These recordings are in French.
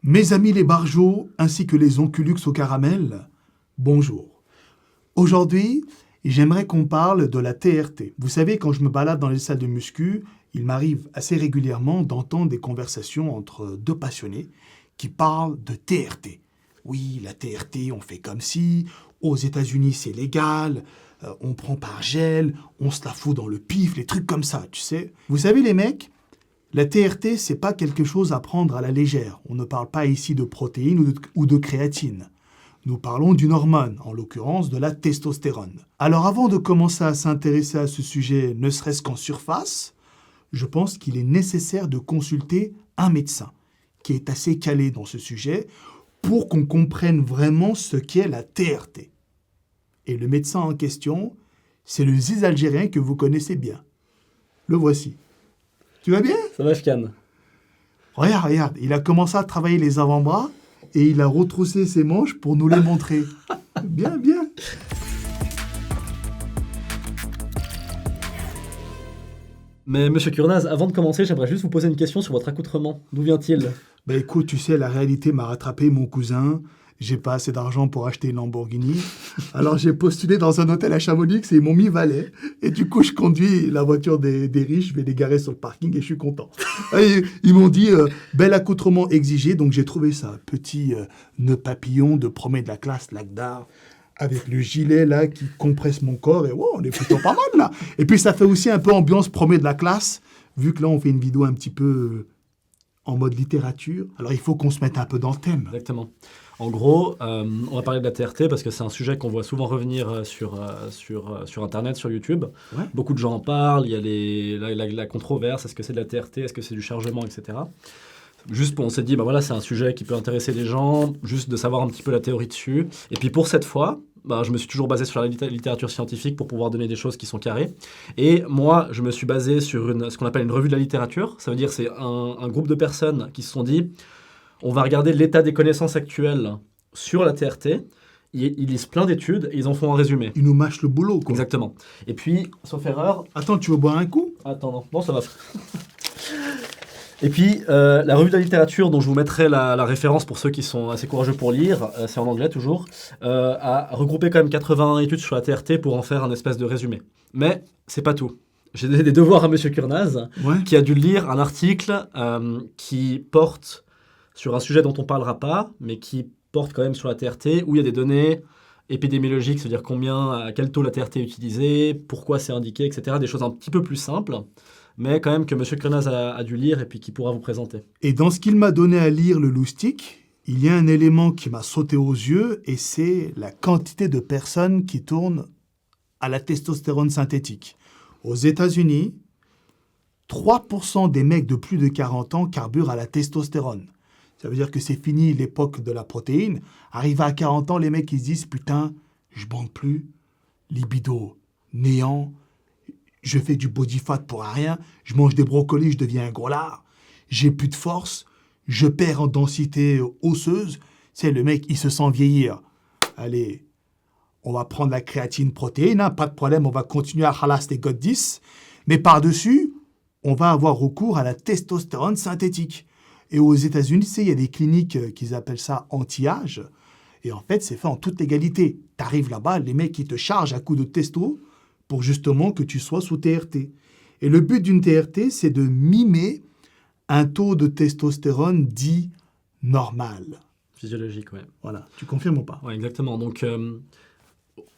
Mes amis les barjots ainsi que les onculux au caramel, bonjour. Aujourd'hui, j'aimerais qu'on parle de la TRT. Vous savez, quand je me balade dans les salles de muscu, il m'arrive assez régulièrement d'entendre des conversations entre deux passionnés qui parlent de TRT. Oui, la TRT, on fait comme si, aux États-Unis c'est légal, on prend par gel, on se la fout dans le pif, les trucs comme ça, tu sais. Vous savez les mecs, la TRT, c'est pas quelque chose à prendre à la légère. On ne parle pas ici de protéines ou de créatine. Nous parlons d'une hormone, en l'occurrence de la testostérone. Alors avant de commencer à s'intéresser à ce sujet, ne serait-ce qu'en surface, je pense qu'il est nécessaire de consulter un médecin qui est assez calé dans ce sujet pour qu'on comprenne vraiment ce qu'est la TRT. Et le médecin en question, c'est le Ziz algérien que vous connaissez bien. Le voici. Tu vas bien? Ça va, Fkan. Regarde, il a commencé à travailler les avant-bras et il a retroussé ses manches pour nous les montrer. Bien. Mais monsieur Kurnaz, avant de commencer, j'aimerais juste vous poser une question sur votre accoutrement. D'où vient-il? Bah écoute, tu sais, la réalité m'a rattrapé, mon cousin. J'ai pas assez d'argent pour acheter une Lamborghini. Alors j'ai postulé dans un hôtel à Chamonix et ils m'ont mis valet. Et du coup, je conduis la voiture des riches, je vais les garer sur le parking et je suis content. Et ils m'ont dit, bel accoutrement exigé, donc j'ai trouvé ça. Petit nœud papillon de premier de la classe, Lagdar, avec le gilet là qui compresse mon corps. Et wow, on est plutôt pas mal là. Et puis ça fait aussi un peu ambiance premier de la classe, vu que là on fait une vidéo un petit peu en mode littérature. Alors il faut qu'on se mette un peu dans le thème. Exactement. En gros, on va parler de la TRT parce que c'est un sujet qu'on voit souvent revenir sur Internet, sur YouTube. Ouais. Beaucoup de gens en parlent, il y a la controverse, est-ce que c'est de la TRT, est-ce que c'est du chargement, etc. Juste on s'est dit, bah voilà, c'est un sujet qui peut intéresser les gens, juste de savoir un petit peu la théorie dessus. Et puis pour cette fois, je me suis toujours basé sur la littérature scientifique pour pouvoir donner des choses qui sont carrées. Et moi, je me suis basé sur ce qu'on appelle une revue de la littérature. Ça veut dire que c'est un groupe de personnes qui se sont dit, on va regarder l'état des connaissances actuelles sur la TRT. Ils lisent plein d'études et ils en font un résumé. Ils nous mâchent le boulot, quoi. Exactement. Et puis, sauf erreur... Attends, tu veux boire un coup? Attends, non, ça va. Et puis, la revue de la littérature, dont je vous mettrai la référence pour ceux qui sont assez courageux pour lire, c'est en anglais toujours, a regroupé quand même 80 études sur la TRT pour en faire un espèce de résumé. Mais c'est pas tout. J'ai donné des devoirs à Monsieur Kurnaz, qui a dû lire un article qui porte sur un sujet dont on parlera pas, mais qui porte quand même sur la TRT, où il y a des données épidémiologiques, c'est-à-dire à quel taux la TRT est utilisée, pourquoi c'est indiqué, etc. Des choses un petit peu plus simples, mais quand même que M. Kurnaz a dû lire et puis qui pourra vous présenter. Et dans ce qu'il m'a donné à lire, le loustic, il y a un élément qui m'a sauté aux yeux, et c'est la quantité de personnes qui tournent à la testostérone synthétique. Aux États-Unis, 3% des mecs de plus de 40 ans carburent à la testostérone. Ça veut dire que c'est fini l'époque de la protéine. Arrivé à 40 ans, les mecs ils se disent « Putain, je bande plus, libido, néant, je fais du body fat pour rien, je mange des brocolis, je deviens un gros lard, j'ai plus de force, je perds en densité osseuse. » C'est le mec, il se sent vieillir. Allez, on va prendre la créatine protéine, hein, pas de problème, on va continuer à halas les God 10, mais par-dessus, on va avoir recours à la testostérone synthétique. Et aux États-Unis, tu sais, il y a des cliniques qu'ils appellent ça anti-âge. Et en fait, c'est fait en toute légalité. Tu arrives là-bas, les mecs, ils te chargent à coups de testo pour justement que tu sois sous TRT. Et le but d'une TRT, c'est de mimer un taux de testostérone dit normal. Physiologique, ouais. Voilà, tu confirmes ou pas? Ouais, exactement. Donc,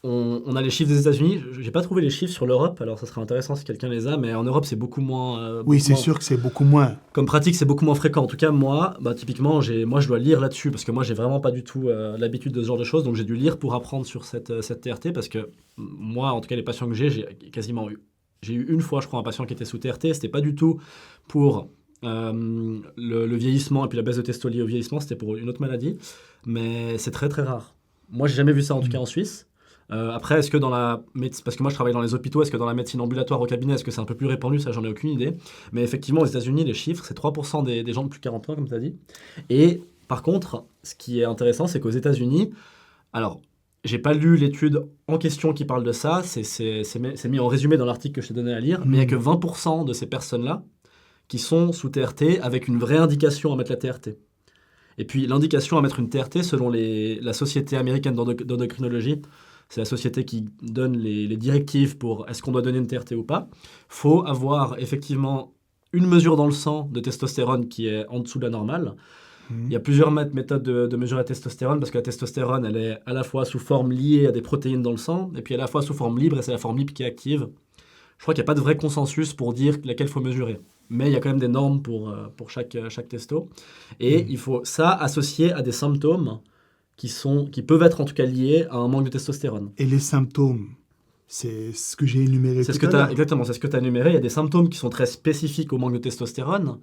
on a les chiffres des États-Unis. J'ai pas trouvé les chiffres sur l'Europe, alors ça serait intéressant si quelqu'un les a, mais en Europe, c'est beaucoup moins... Oui, c'est sûr que c'est beaucoup moins. Comme pratique, c'est beaucoup moins fréquent. En tout cas, moi, typiquement, moi, je dois lire là-dessus, parce que moi, j'ai vraiment pas du tout l'habitude de ce genre de choses, donc j'ai dû lire pour apprendre sur cette TRT, parce que moi, en tout cas, les patients que j'ai eu une fois, je crois, un patient qui était sous TRT, c'était pas du tout pour le vieillissement et puis la baisse de testo liée au vieillissement, c'était pour une autre maladie, mais c'est très très rare. Moi, j'ai jamais vu ça, en tout cas en Suisse. Après, est-ce que parce que moi je travaille dans les hôpitaux, est-ce que dans la médecine ambulatoire au cabinet, est-ce que c'est un peu plus répandu? Ça, j'en ai aucune idée. Mais effectivement, aux États-Unis, les chiffres, c'est 3% des gens de plus de 40 ans, comme tu as dit. Et par contre, ce qui est intéressant, c'est qu'aux États-Unis, alors, j'ai pas lu l'étude en question qui parle de ça, c'est mis en résumé dans l'article que je t'ai donné à lire, mais il n'y a que 20% de ces personnes-là qui sont sous TRT avec une vraie indication à mettre la TRT. Et puis l'indication à mettre une TRT selon la Société américaine d'endocrinologie, c'est la société qui donne les directives pour est-ce qu'on doit donner une TRT ou pas, faut avoir effectivement une mesure dans le sang de testostérone qui est en dessous de la normale. Il y a plusieurs méthodes de mesurer la testostérone parce que la testostérone, elle est à la fois sous forme liée à des protéines dans le sang et puis à la fois sous forme libre et c'est la forme libre qui est active. Je crois qu'il n'y a pas de vrai consensus pour dire laquelle il faut mesurer. Mais il y a quand même des normes pour chaque testo. Et il faut ça associer à des symptômes qui peuvent être en tout cas liés à un manque de testostérone. Et les symptômes, c'est ce que j'ai énuméré tout à l'heure. Exactement, c'est ce que tu as énuméré. Il y a des symptômes qui sont très spécifiques au manque de testostérone.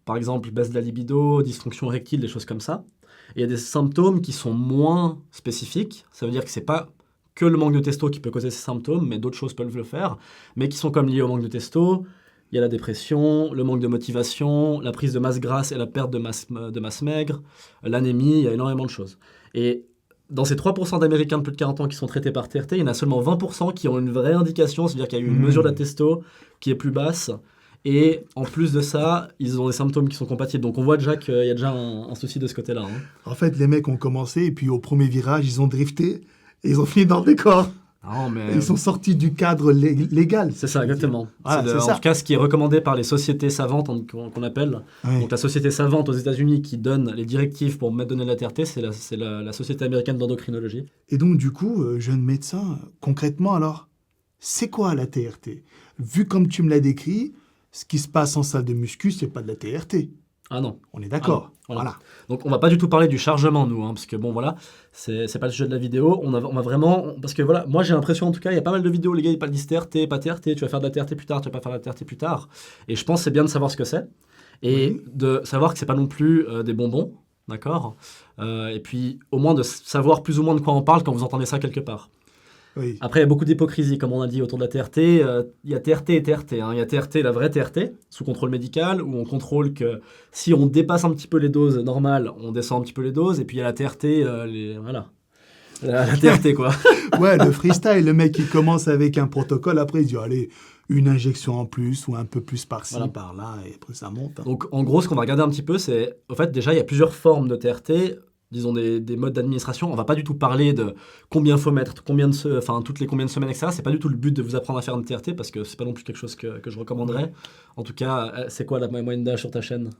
Par exemple, baisse de la libido, dysfonction érectile, des choses comme ça. Et il y a des symptômes qui sont moins spécifiques. Ça veut dire que ce n'est pas que le manque de testo qui peut causer ces symptômes, mais d'autres choses peuvent le faire, mais qui sont comme liées au manque de testo. Il y a la dépression, le manque de motivation, la prise de masse grasse et la perte de masse maigre, l'anémie, il y a énormément de choses. Et dans ces 3% d'Américains de plus de 40 ans qui sont traités par TRT, il y en a seulement 20% qui ont une vraie indication, c'est-à-dire qu'il y a eu une mesure de la testo qui est plus basse. Et en plus de ça, ils ont des symptômes qui sont compatibles. Donc on voit déjà qu'il y a déjà un souci de ce côté-là. Hein. En fait, les mecs ont commencé et puis au premier virage, ils ont drifté et ils ont fini dans le décor. Non, mais... Ils sont sortis du cadre légal. C'est ça, exactement. Voilà, En tout cas, ce qui est recommandé par les sociétés savantes qu'on appelle. Oui. Donc la société savante aux États-Unis qui donne les directives pour donner la TRT, c'est la Société américaine d'endocrinologie. Et donc, du coup, jeune médecin, concrètement, alors, c'est quoi la TRT? Vu comme tu me l'as décrit, ce qui se passe en salle de muscu, c'est pas de la TRT. Ah non. On est d'accord. Voilà. Donc on va pas du tout parler du chargement, nous, hein, parce que bon, voilà, c'est pas le sujet de la vidéo. On va vraiment... Parce que voilà, moi j'ai l'impression, en tout cas, il y a pas mal de vidéos, les gars, ils parlent de TRT, pas TRT, tu vas faire de la TRT plus tard, tu vas pas faire de la TRT plus tard. Et je pense que c'est bien de savoir ce que c'est. Et de savoir que c'est pas non plus des bonbons, d'accord et puis au moins de savoir plus ou moins de quoi on parle quand vous entendez ça quelque part. Oui. Après, il y a beaucoup d'hypocrisie, comme on a dit, autour de la TRT. Il y a TRT et TRT. Hein. Il y a TRT, la vraie TRT, sous contrôle médical, où on contrôle que si on dépasse un petit peu les doses normales, on descend un petit peu les doses. Et puis il y a la TRT, voilà. La TRT, quoi. Ouais, le freestyle, le mec, il commence avec un protocole, après il dit, allez, une injection en plus, ou un peu plus par-ci, Voilà. par-là, et après ça monte. Hein. Donc, en gros, ce qu'on va regarder un petit peu, c'est... Au fait, déjà, il y a plusieurs formes de TRT, disons des modes d'administration. On va pas du tout parler de combien il faut mettre, toutes les combien de semaines, etc. C'est pas du tout le but de vous apprendre à faire une TRT, parce que c'est pas non plus quelque chose que je recommanderais. En tout cas, c'est quoi la moyenne d'âge sur ta chaîne?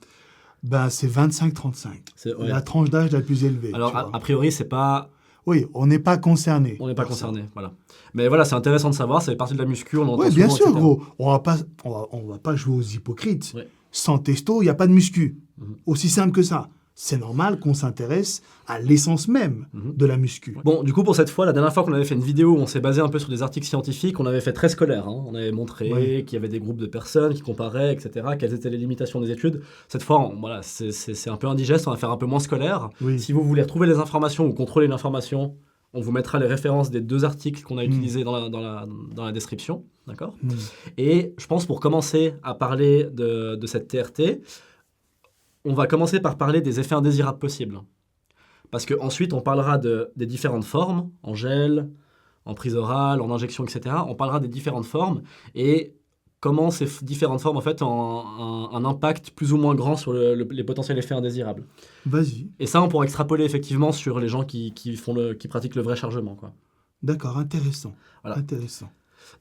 Ben, c'est 25-35. Ouais. La tranche d'âge la plus élevée. Alors, a priori, c'est pas... Oui, on n'est pas concerné. On n'est pas concerné, voilà. Mais voilà, c'est intéressant de savoir, ça fait partie de la muscu, on entend Oui, bien souvent, sûr, etc. gros. On va pas jouer aux hypocrites. Ouais. Sans testo, il n'y a pas de muscu. Mhm. Aussi simple que ça. C'est normal qu'on s'intéresse à l'essence même de la muscu. Bon, du coup, pour cette fois, la dernière fois qu'on avait fait une vidéo où on s'est basé un peu sur des articles scientifiques, on avait fait très scolaire. Hein. On avait montré qu'il y avait des groupes de personnes qui comparaient, etc., quelles étaient les limitations des études. Cette fois, voilà, c'est un peu indigeste, on va faire un peu moins scolaire. Oui. Si vous voulez retrouver les informations ou contrôler l'information, on vous mettra les références des 2 articles qu'on a utilisés dans la description. D'accord Et je pense, pour commencer à parler de cette TRT, on va commencer par parler des effets indésirables possibles. Parce qu'ensuite, on parlera des différentes formes, en gel, en prise orale, en injection, etc. On parlera des différentes formes et comment ces différentes formes en fait, ont un impact plus ou moins grand sur les potentiels effets indésirables. Vas-y. Et ça, on pourra extrapoler effectivement sur les gens qui pratiquent le vrai chargement, quoi. D'accord, intéressant. Voilà. Intéressant.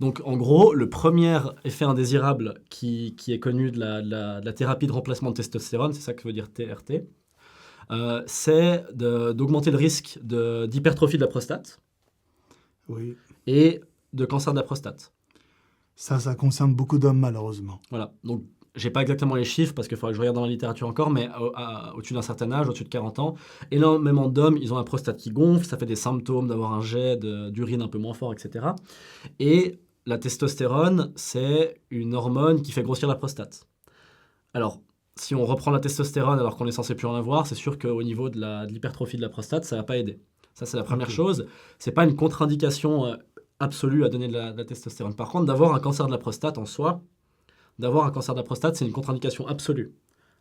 Donc, en gros, le premier effet indésirable qui est connu de la thérapie de remplacement de testostérone, c'est ça que veut dire TRT, c'est d'augmenter le risque d'hypertrophie de la prostate et de cancer de la prostate. Ça concerne beaucoup d'hommes, malheureusement. Voilà. Donc, j'ai pas exactement les chiffres parce qu'il faudrait que je regarde dans la littérature encore, mais au-dessus d'un certain âge, au-dessus de 40 ans, énormément d'hommes, ils ont la prostate qui gonfle, ça fait des symptômes d'avoir un jet d'urine un peu moins fort, etc. Et la testostérone, c'est une hormone qui fait grossir la prostate. Alors, si on reprend la testostérone alors qu'on est censé plus en avoir, c'est sûr qu'au niveau de l'hypertrophie de la prostate, ça va pas aider. Ça, c'est la première chose. C'est pas une contre-indication absolue à donner de la testostérone. Par contre, d'avoir un cancer de la prostate en soi, c'est une contre-indication absolue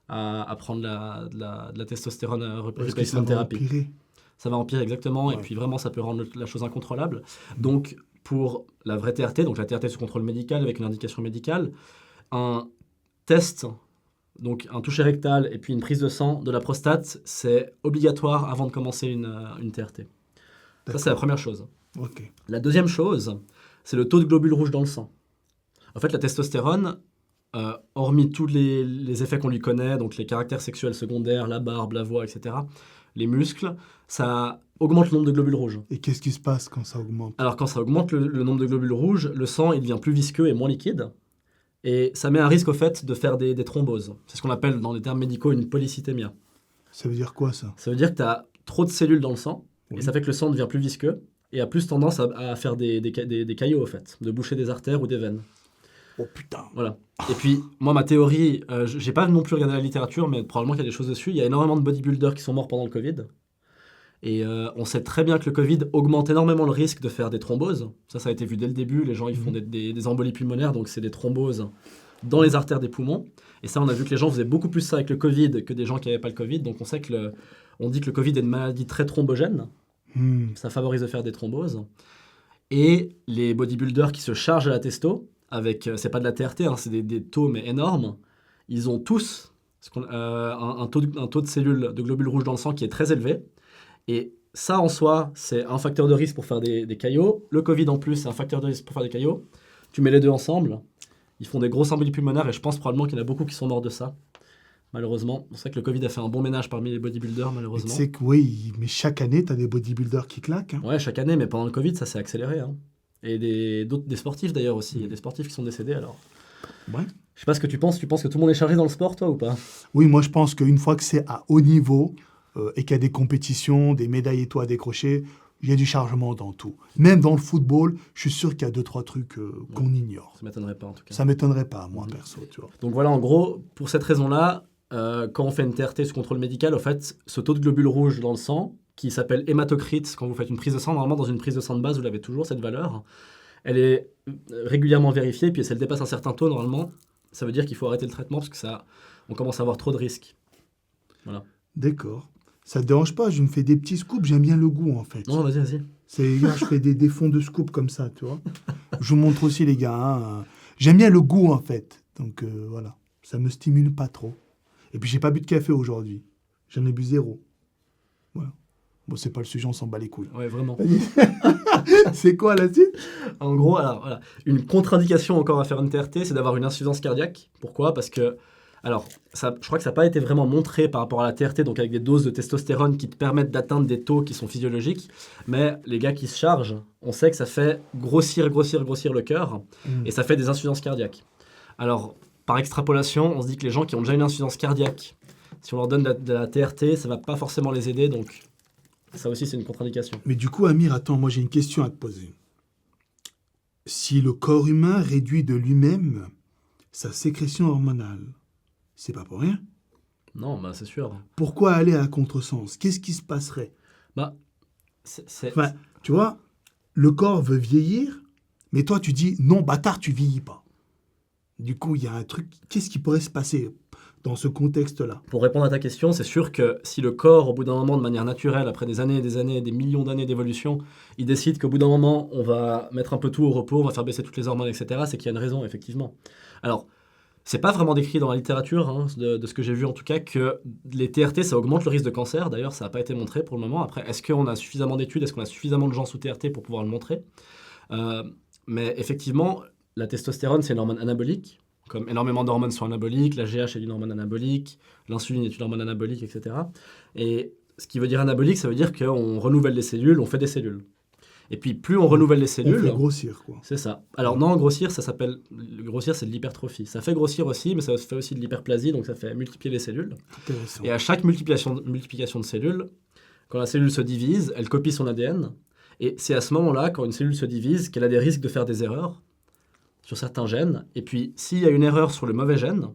à prendre de la testostérone replacement thérapie. Empirer. Ça va empirer, exactement, et puis vraiment, ça peut rendre la chose incontrôlable. Donc, pour la vraie TRT, donc la TRT sous contrôle médical avec une indication médicale, un test donc un toucher rectal et puis une prise de sang de la prostate, c'est obligatoire avant de commencer une TRT. Ça, c'est la première chose. Ok. La deuxième chose, c'est le taux de globules rouges dans le sang. En fait, la testostérone, hormis tous les effets qu'on lui connaît, donc les caractères sexuels secondaires, la barbe, la voix, etc., les muscles, ça augmente le nombre de globules rouges. Et qu'est-ce qui se passe quand ça augmente? Alors quand ça augmente le nombre de globules rouges, le sang il devient plus visqueux et moins liquide. Et ça met un risque au fait de faire des thromboses. C'est ce qu'on appelle dans les termes médicaux une polycythémia. Ça veut dire quoi, ça? Ça veut dire que tu as trop de cellules dans le sang, Oui. et ça fait que le sang devient plus visqueux, et a plus tendance à faire des caillots, au fait, de boucher des artères ou des veines. Oh putain. Voilà. Et puis, moi, ma théorie, j'ai pas non plus regardé la littérature, mais probablement qu'il y a des choses dessus. Il y a énormément de bodybuilders qui sont morts pendant le Covid. Et on sait très bien que le Covid augmente énormément le risque de faire des thromboses. Ça a été vu dès le début. Les gens, ils font des embolies pulmonaires, donc c'est des thromboses dans les artères des poumons. Et ça, on a vu que les gens faisaient beaucoup plus ça avec le Covid que des gens qui n'avaient pas le Covid. Donc on sait que on dit que le Covid est une maladie très thrombogène. Ça favorise de faire des thromboses. Et les bodybuilders qui se chargent à la testo, c'est pas de la TRT, hein, c'est des taux mais énormes, ils ont tous un taux de cellules, de globules rouges dans le sang qui est très élevé. Et ça, en soi, c'est un facteur de risque pour faire des caillots. Le Covid, en plus, c'est un facteur de risque pour faire des caillots. Tu mets les deux ensemble, ils font des grosses embolies pulmonaires et je pense probablement qu'il y en a beaucoup qui sont morts de ça. Malheureusement. C'est vrai que le Covid a fait un bon ménage parmi les bodybuilders, malheureusement. Tu sais que oui, mais chaque année, tu as des bodybuilders qui claquent. Hein. Ouais, chaque année, mais pendant le Covid, ça s'est accéléré. Hein. Et des sportifs d'ailleurs aussi. Il y a des sportifs qui sont décédés alors. Ouais. Je sais pas ce que tu penses. Tu penses que tout le monde est chargé dans le sport, toi, ou pas? Oui, moi je pense qu'une fois que c'est à haut niveau et qu'il y a des compétitions, des médailles et tout à décrocher, il y a du chargement dans tout. Même dans le football, je suis sûr qu'il y a 2-3 trucs qu'on ignore. Ça m'étonnerait pas en tout cas. Ça m'étonnerait pas, moi, perso. Tu vois. Donc voilà, en gros, pour cette raison-là, quand on fait une TRT sous contrôle médical, en fait, ce taux de globules rouges dans le sang, qui s'appelle hématocrite, quand vous faites une prise de sang, normalement dans une prise de sang de base, vous l'avez toujours, cette valeur, elle est régulièrement vérifiée, puis si elle dépasse un certain taux, normalement, ça veut dire qu'il faut arrêter le traitement, parce que on commence à avoir trop de risques. Voilà. D'accord. Ça te dérange pas, je me fais des petits scoops, j'aime bien le goût en fait. Non, vas-y. Je fais des fonds de scoop comme ça, tu vois. Je vous montre aussi les gars. Hein. J'aime bien le goût en fait. Donc voilà, ça me stimule pas trop. Et puis j'ai pas bu de café aujourd'hui. J'en ai bu 0. Voilà. Bon, c'est pas le sujet, on s'en bat les couilles. Ouais, vraiment. C'est quoi la suite? En gros, alors voilà, une contre-indication encore à faire une TRT, c'est d'avoir une insuffisance cardiaque. Pourquoi? Parce que, alors, je crois que ça n'a pas été vraiment montré par rapport à la TRT, donc avec des doses de testostérone qui te permettent d'atteindre des taux qui sont physiologiques. Mais les gars qui se chargent, on sait que ça fait grossir le cœur et ça fait des insuffisances cardiaques. Alors, par extrapolation, on se dit que les gens qui ont déjà une insuffisance cardiaque, si on leur donne de la TRT, ça ne va pas forcément les aider, donc ça aussi c'est une contre-indication. Mais du coup, Amir, attends, moi j'ai une question à te poser. Si le corps humain réduit de lui-même sa sécrétion hormonale, c'est pas pour rien. Non, bah c'est sûr. Pourquoi aller à contresens? Qu'est-ce qui se passerait? Bah, Enfin, tu vois, le corps veut vieillir, mais toi tu dis non, bâtard, tu vieillis pas. Du coup, il y a un truc. Qu'est-ce qui pourrait se passer dans ce contexte-là? Pour répondre à ta question, c'est sûr que si le corps, au bout d'un moment, de manière naturelle, après des années et des années, des millions d'années d'évolution, il décide qu'au bout d'un moment, on va mettre un peu tout au repos, on va faire baisser toutes les hormones, etc., c'est qu'il y a une raison, effectivement. Alors, c'est pas vraiment décrit dans la littérature, hein, de ce que j'ai vu en tout cas, que les TRT, ça augmente le risque de cancer. D'ailleurs, ça n'a pas été montré pour le moment. Après, est-ce qu'on a suffisamment d'études, est-ce qu'on a suffisamment de gens sous TRT pour pouvoir le montrer? Mais effectivement, la testostérone, c'est une hormone anabolique. Comme énormément d'hormones sont anaboliques, la GH est une hormone anabolique, l'insuline est une hormone anabolique, etc. Et ce qui veut dire anabolique, ça veut dire qu'on renouvelle les cellules, on fait des cellules. Et puis plus on renouvelle les cellules... On fait grossir, quoi. C'est ça. Alors non, grossir, ça s'appelle... Grossir, c'est de l'hypertrophie. Ça fait grossir aussi, mais ça fait aussi de l'hyperplasie, donc ça fait multiplier les cellules. Intéressant. Et à chaque multiplication de cellules, quand la cellule se divise, elle copie son ADN. Et c'est à ce moment-là, quand une cellule se divise, qu'elle a des risques de faire des erreurs sur certains gènes. Et puis, s'il y a une erreur sur le mauvais gène,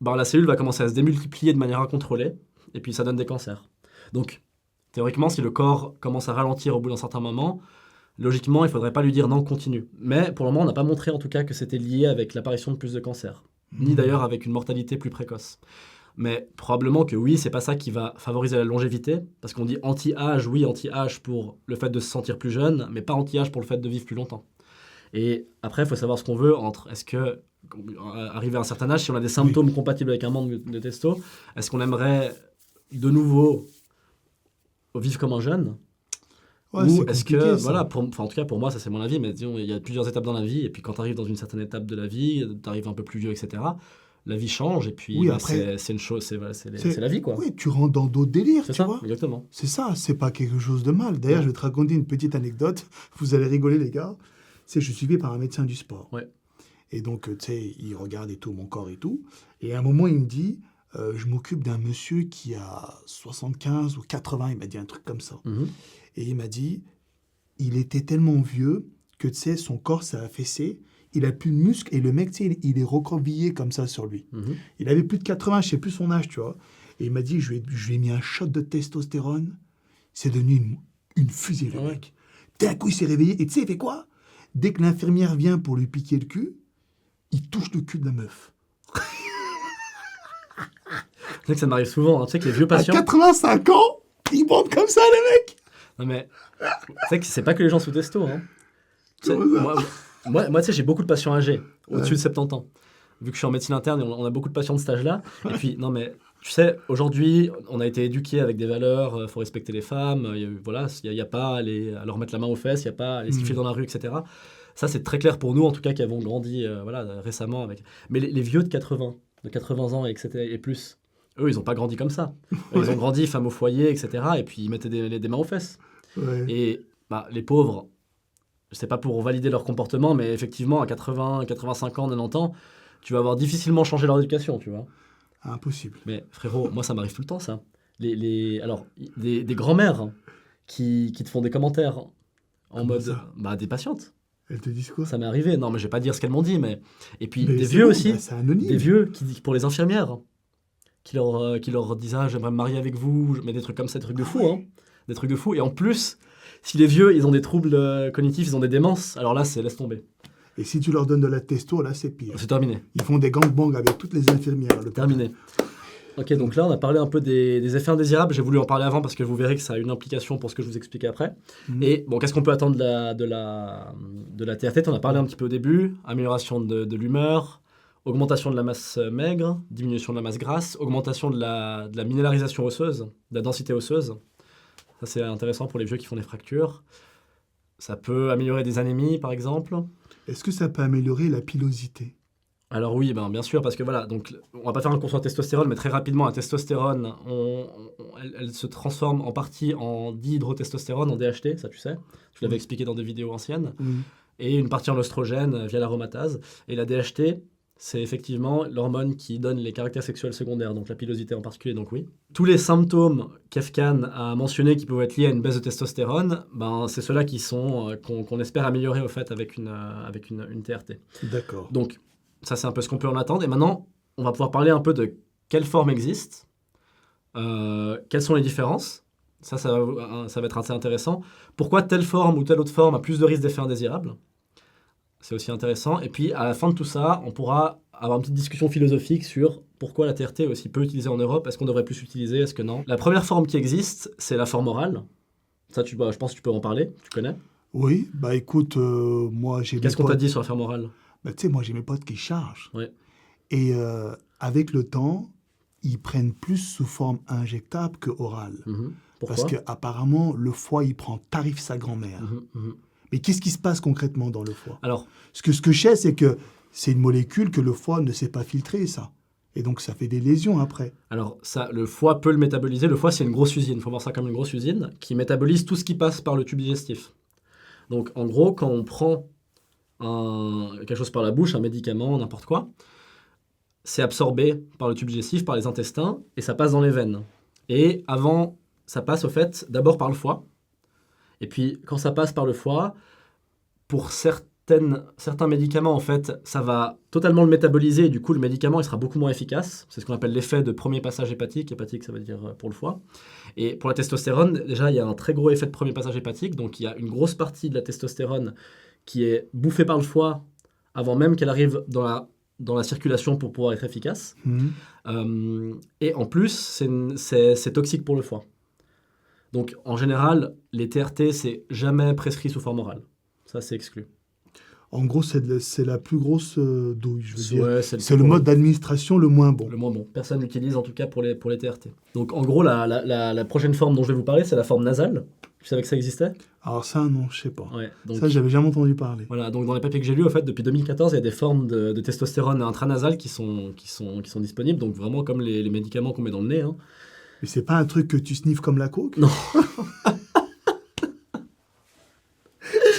ben, la cellule va commencer à se démultiplier de manière incontrôlée, et puis ça donne des cancers. Donc, théoriquement, si le corps commence à ralentir au bout d'un certain moment, logiquement, il ne faudrait pas lui dire non, continue. Mais pour le moment, on n'a pas montré en tout cas que c'était lié avec l'apparition de plus de cancers, ni d'ailleurs avec une mortalité plus précoce. Mais probablement que oui, c'est pas ça qui va favoriser la longévité, parce qu'on dit anti-âge, oui, anti-âge pour le fait de se sentir plus jeune, mais pas anti-âge pour le fait de vivre plus longtemps. Et après, il faut savoir ce qu'on veut entre est-ce que arrivé à un certain âge, si on a des symptômes compatibles avec un manque de testo, est-ce qu'on aimerait de nouveau vivre comme un jeune? Ouais, Ou c'est est-ce compliqué, que, ça. voilà, en tout cas pour moi, ça c'est mon avis, mais disons, il y a plusieurs étapes dans la vie, et puis quand tu arrives dans une certaine étape de la vie, tu arrives un peu plus vieux, etc., la vie change, et puis Oui, bah, après, c'est une chose, voilà, c'est c'est... la vie, quoi. Oui, tu rentres dans d'autres délires, C'est tu ça, vois. exactement. C'est ça, c'est pas quelque chose de mal. D'ailleurs, Non. je vais te raconter une petite anecdote. Vous allez rigoler, les gars. C'est je suis suivi par un médecin du sport. Ouais. Et donc, tu sais, il regarde et tout, mon corps et tout. Et à un moment, il me dit, je m'occupe d'un monsieur qui a 75 ou 80. Il m'a dit un truc comme ça. Mhm. Et il m'a dit, il était tellement vieux que, tu sais, son corps s'est affaissé. Il a plus de muscles. Et le mec, tu sais, il est recroquevillé comme ça sur lui. Mhm. Il avait plus de 80, je sais plus son âge, tu vois. Et il m'a dit, je lui ai mis un shot de testostérone. C'est devenu une fusée, le Ah ouais. mec. D'un coup, il s'est réveillé. Et tu sais, il fait quoi? Dès que l'infirmière vient pour lui piquer le cul, il touche le cul de la meuf. Tu sais que ça m'arrive souvent, hein. Tu sais que les vieux À patients... 85 ans, il monte comme ça, le mec. Non mais, tu sais que c'est pas que les gens sous testo, hein. Tu sais, Comment ça moi, tu sais, j'ai beaucoup de patients âgés, au-dessus Ouais. de 70 ans. Vu que je suis en médecine interne, et on a beaucoup de patients de cet âge-là. Et puis, non mais, tu sais, aujourd'hui, on a été éduqués avec des valeurs, faut respecter les femmes, voilà, il y a pas à, à leur mettre la main aux fesses, il n'y a pas à les siffler dans la rue, etc. Ça, c'est très clair pour nous, en tout cas, qui avons grandi voilà, récemment avec... Mais les vieux de 80 ans, etc., et plus, eux, ils n'ont pas grandi comme ça. Ils ont grandi femme au foyer, etc. Et puis, ils mettaient des mains aux fesses. Ouais. Et bah, les pauvres, c'est pas pour valider leur comportement, mais effectivement, à 80, 85 ans, 90 ans, tu vas avoir difficilement changé leur éducation, tu vois. Impossible. Mais frérot, moi, ça m'arrive tout le temps, ça. Alors, des grands-mères qui te font des commentaires en Comment mode... ça Bah, des patientes. Elles te disent quoi? Ça m'est arrivé. Non, mais je vais pas dire ce qu'elles m'ont dit, mais... Et puis, Mais des c'est vieux bon, aussi. bah, c'est anonyme. Des vieux pour les infirmières, qui leur disent « Ah, j'aimerais me marier avec vous », mais des trucs comme ça, des trucs de Ah fou, ouais. hein. Des trucs de fou. Et en plus, si les vieux, ils ont des troubles cognitifs, ils ont des démences, alors là, laisse tomber. Et si tu leur donnes de la testo, là, c'est pire. C'est terminé. Ils font des gangbangs avec toutes les infirmières. Le Terminé. Ok, donc là, on a parlé un peu des effets indésirables. J'ai voulu en parler avant parce que vous verrez que ça a une implication pour ce que je vous expliquais après. Mhm. Et bon, qu'est-ce qu'on peut attendre de la TRT? On a parlé un petit peu au début. Amélioration de l'humeur, augmentation de la masse maigre, diminution de la masse grasse, augmentation de la minéralisation osseuse, de la densité osseuse. Ça, c'est intéressant pour les vieux qui font des fractures. Ça peut améliorer des anémies, par exemple. Est-ce que ça peut améliorer la pilosité? Alors oui, ben, bien sûr, parce que voilà, donc on va pas faire un cours sur la testostérone, mais très rapidement, la testostérone, elle se transforme en partie en dihydrotestostérone, en DHT, ça tu sais, tu l'avais Oui. expliqué dans des vidéos anciennes, Oui. et une partie en oestrogène via l'aromatase. Et la DHT, c'est effectivement l'hormone qui donne les caractères sexuels secondaires, donc la pilosité en particulier, donc oui. Tous les symptômes qu'Efkan a mentionnés qui peuvent être liés à une baisse de testostérone, ben, c'est ceux-là qui sont qu'on espère améliorer au fait avec une TRT. D'accord. Donc, ça, c'est un peu ce qu'on peut en attendre. Et maintenant, on va pouvoir parler un peu de quelle forme existe, quelles sont les différences. Ça va être assez intéressant. Pourquoi telle forme ou telle autre forme a plus de risques d'effets indésirables. C'est aussi intéressant. Et puis, à la fin de tout ça, on pourra avoir une petite discussion philosophique sur pourquoi la TRT est aussi peu utilisée en Europe. Est-ce qu'on devrait plus l'utiliser? Est-ce que non? La première forme qui existe, c'est la forme orale. Ça, je pense que tu peux en parler. Tu connais? Oui, bah écoute, moi j'ai mes Qu'est-ce qu'on t'a potes. dit sur la forme orale? Bah, tu sais, moi j'ai mes potes qui chargent. Ouais. Et avec le temps, ils prennent plus sous forme injectable que orale. Mhm. Pourquoi? Parce qu'apparemment, le foie, il prend tarif sa grand-mère. Mhm, mhm. Mais qu'est-ce qui se passe concrètement dans le foie? Alors, Ce que je sais, c'est que c'est une molécule que le foie ne sait pas filtrer, ça. Et donc, ça fait des lésions après. Alors, ça, le foie peut le métaboliser. Le foie, c'est une grosse usine. Il faut voir ça comme une grosse usine qui métabolise tout ce qui passe par le tube digestif. Donc, en gros, quand on prend quelque chose par la bouche, un médicament, n'importe quoi, c'est absorbé par le tube digestif, par les intestins, et ça passe dans les veines. Et avant, ça passe au fait d'abord par le foie. Et puis, quand ça passe par le foie, pour certains médicaments, en fait, ça va totalement le métaboliser, et du coup, le médicament, il sera beaucoup moins efficace. C'est ce qu'on appelle l'effet de premier passage hépatique. Hépatique, ça veut dire pour le foie. Et pour la testostérone, déjà, il y a un très gros effet de premier passage hépatique. Donc, il y a une grosse partie de la testostérone qui est bouffée par le foie avant même qu'elle arrive dans la circulation pour pouvoir être efficace. Et en plus, c'est toxique pour le foie. Donc, en général, les TRT, c'est jamais prescrit sous forme orale. Ça, c'est exclu. En gros, c'est la plus grosse douille, je veux dire. Ouais, C'est le mode d'administration le moins bon. Le moins bon. Personne n'utilise en tout cas pour les TRT. Donc en gros, la prochaine forme dont je vais vous parler, c'est la forme nasale. Tu savais que ça existait? Alors ça, non, je sais pas. Ouais, donc, Ça, j'avais jamais entendu parler. voilà, donc dans les papiers que j'ai lus, en fait, depuis 2014, il y a des formes de testostérone intranasales qui sont disponibles, donc vraiment comme les médicaments qu'on met dans le nez. Hein. Mais c'est pas un truc que tu sniffes comme la coke? Non.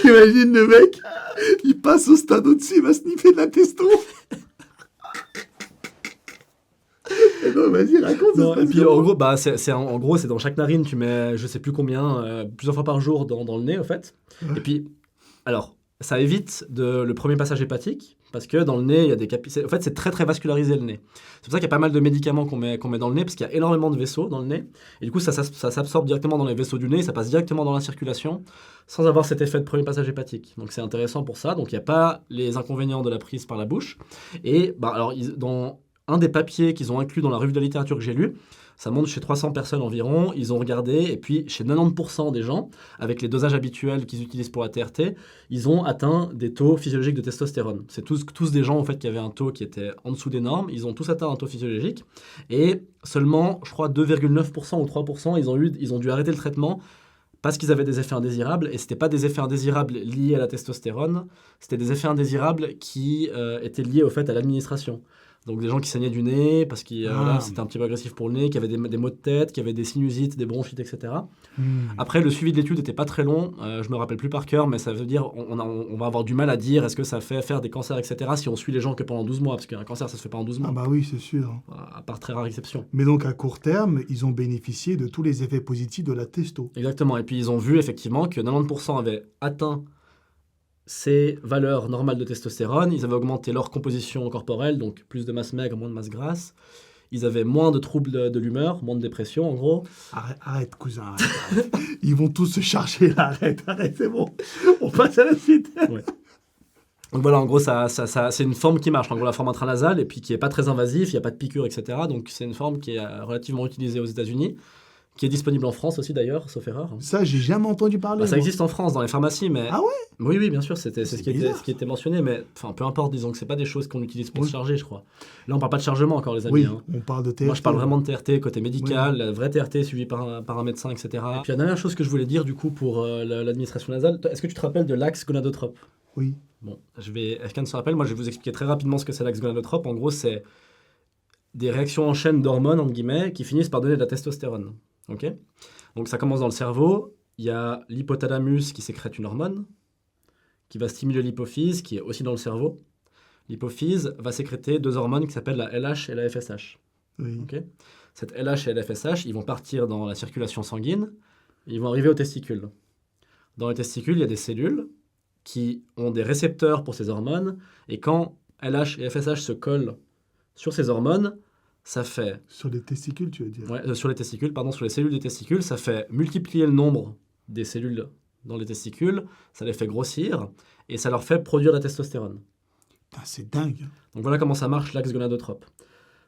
T'imagines le mec, il passe au stade au-dessus, il va sniffer de la testo. Et non, vas-y, raconte. Non, et puis en gros, en gros, c'est dans chaque narine, tu mets je sais plus combien, plusieurs fois par jour dans le nez, en fait. Ouais. Et puis, alors, ça évite le premier passage hépatique, parce que dans le nez, il y a des capillaires. En fait, c'est très très vascularisé le nez. C'est pour ça qu'il y a pas mal de médicaments qu'on met dans le nez, parce qu'il y a énormément de vaisseaux dans le nez. Et du coup, ça s'absorbe directement dans les vaisseaux du nez, ça passe directement dans la circulation, sans avoir cet effet de premier passage hépatique. Donc c'est intéressant pour ça. Donc il n'y a pas les inconvénients de la prise par la bouche. Et alors, dans un des papiers qu'ils ont inclus dans la revue de la littérature que j'ai lu, ça monte chez 300 personnes environ, ils ont regardé, et puis chez 90% des gens, avec les dosages habituels qu'ils utilisent pour la TRT, ils ont atteint des taux physiologiques de testostérone. C'est tous des gens en fait, qui avaient un taux qui était en dessous des normes, ils ont tous atteint un taux physiologique, et seulement, je crois, 2,9% ou 3%, ils ont dû arrêter le traitement parce qu'ils avaient des effets indésirables, et ce n'étaient pas des effets indésirables liés à la testostérone, c'était des effets indésirables qui étaient liés au fait à l'administration. Donc des gens qui saignaient du nez parce que c'était un petit peu agressif pour le nez, qui avaient des maux de tête, qui avaient des sinusites, des bronchites, etc. Après, le suivi de l'étude n'était pas très long, je me rappelle plus par cœur, mais ça veut dire on va avoir du mal à dire est-ce que ça fait faire des cancers, etc. si on suit les gens que pendant 12 mois, parce qu'un cancer ça se fait pas en 12 mois. Ah bah oui, c'est sûr. À part très rare exception. Mais donc à court terme, ils ont bénéficié de tous les effets positifs de la testo. Exactement, et puis ils ont vu effectivement que 90% avaient atteint ces valeurs normales de testostérone, ils avaient augmenté leur composition corporelle, donc plus de masse maigre, moins de masse grasse. Ils avaient moins de troubles de l'humeur, moins de dépression en gros. Arrête cousin, arrête. Ils vont tous se charger là, arrête, c'est bon. On passe à la suite. Ouais. Donc voilà, en gros, c'est une forme qui marche, en gros la forme intranasale, et puis qui n'est pas très invasive, il n'y a pas de piqûre, etc. Donc c'est une forme qui est relativement utilisée aux États-Unis, qui est disponible en France aussi d'ailleurs, sauf erreur. Ça, j'ai jamais entendu parler. Ça existe en France, dans les pharmacies, mais... Ah ouais? Oui, bien sûr, c'est ce qui était mentionné, mais peu importe, disons que c'est pas des choses qu'on utilise pour se charger, je crois. Là, on parle pas de chargement encore, les amis. Oui, hein. on parle de TRT. Moi, je parle vraiment de TRT, côté médical, la vraie TRT suivie par un médecin, etc. Et puis la dernière chose que je voulais dire, du coup, pour l'administration nasale, est-ce que tu te rappelles de l'axe gonadotrope? Oui. Bon, quelqu'un se rappelle, moi je vais vous expliquer très rapidement ce que c'est l'axe gonadotrope. En gros, c'est des réactions en chaîne d'hormones, entre guillemets, qui finissent par donner de la testostérone. Ok? Donc ça commence dans le cerveau, il y a l'hypothalamus qui sécrète une hormone, qui va stimuler l'hypophyse, qui est aussi dans le cerveau. L'hypophyse va sécréter deux hormones qui s'appellent la LH et la FSH. Oui. Okay? Cette LH et la FSH, ils vont partir dans la circulation sanguine, et ils vont arriver aux testicules. Dans les testicules, il y a des cellules qui ont des récepteurs pour ces hormones, et quand LH et FSH se collent sur ces hormones, ça fait... Sur les testicules, tu veux dire? Ouais, sur les testicules, pardon, sur les cellules des testicules, ça fait multiplier le nombre des cellules dans les testicules, ça les fait grossir, et ça leur fait produire de la testostérone. Putain, c'est dingue. Donc voilà comment ça marche l'axe gonadotrope.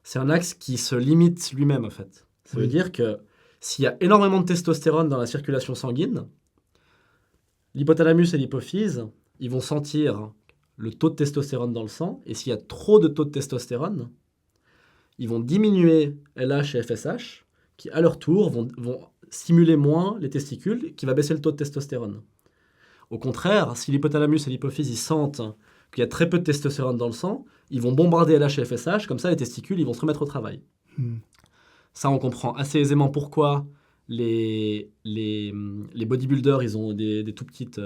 C'est un axe qui se limite lui-même, en fait. Ça veut dire que s'il y a énormément de testostérone dans la circulation sanguine, l'hypothalamus et l'hypophyse, ils vont sentir le taux de testostérone dans le sang, et s'il y a trop de taux de testostérone, ils vont diminuer LH et FSH, qui à leur tour vont stimuler moins les testicules, qui va baisser le taux de testostérone. Au contraire, si l'hypothalamus et l'hypophyse ils sentent qu'il y a très peu de testostérone dans le sang, ils vont bombarder LH et FSH, comme ça les testicules ils vont se remettre au travail. Ça, on comprend assez aisément pourquoi les bodybuilders ils ont des tout petites...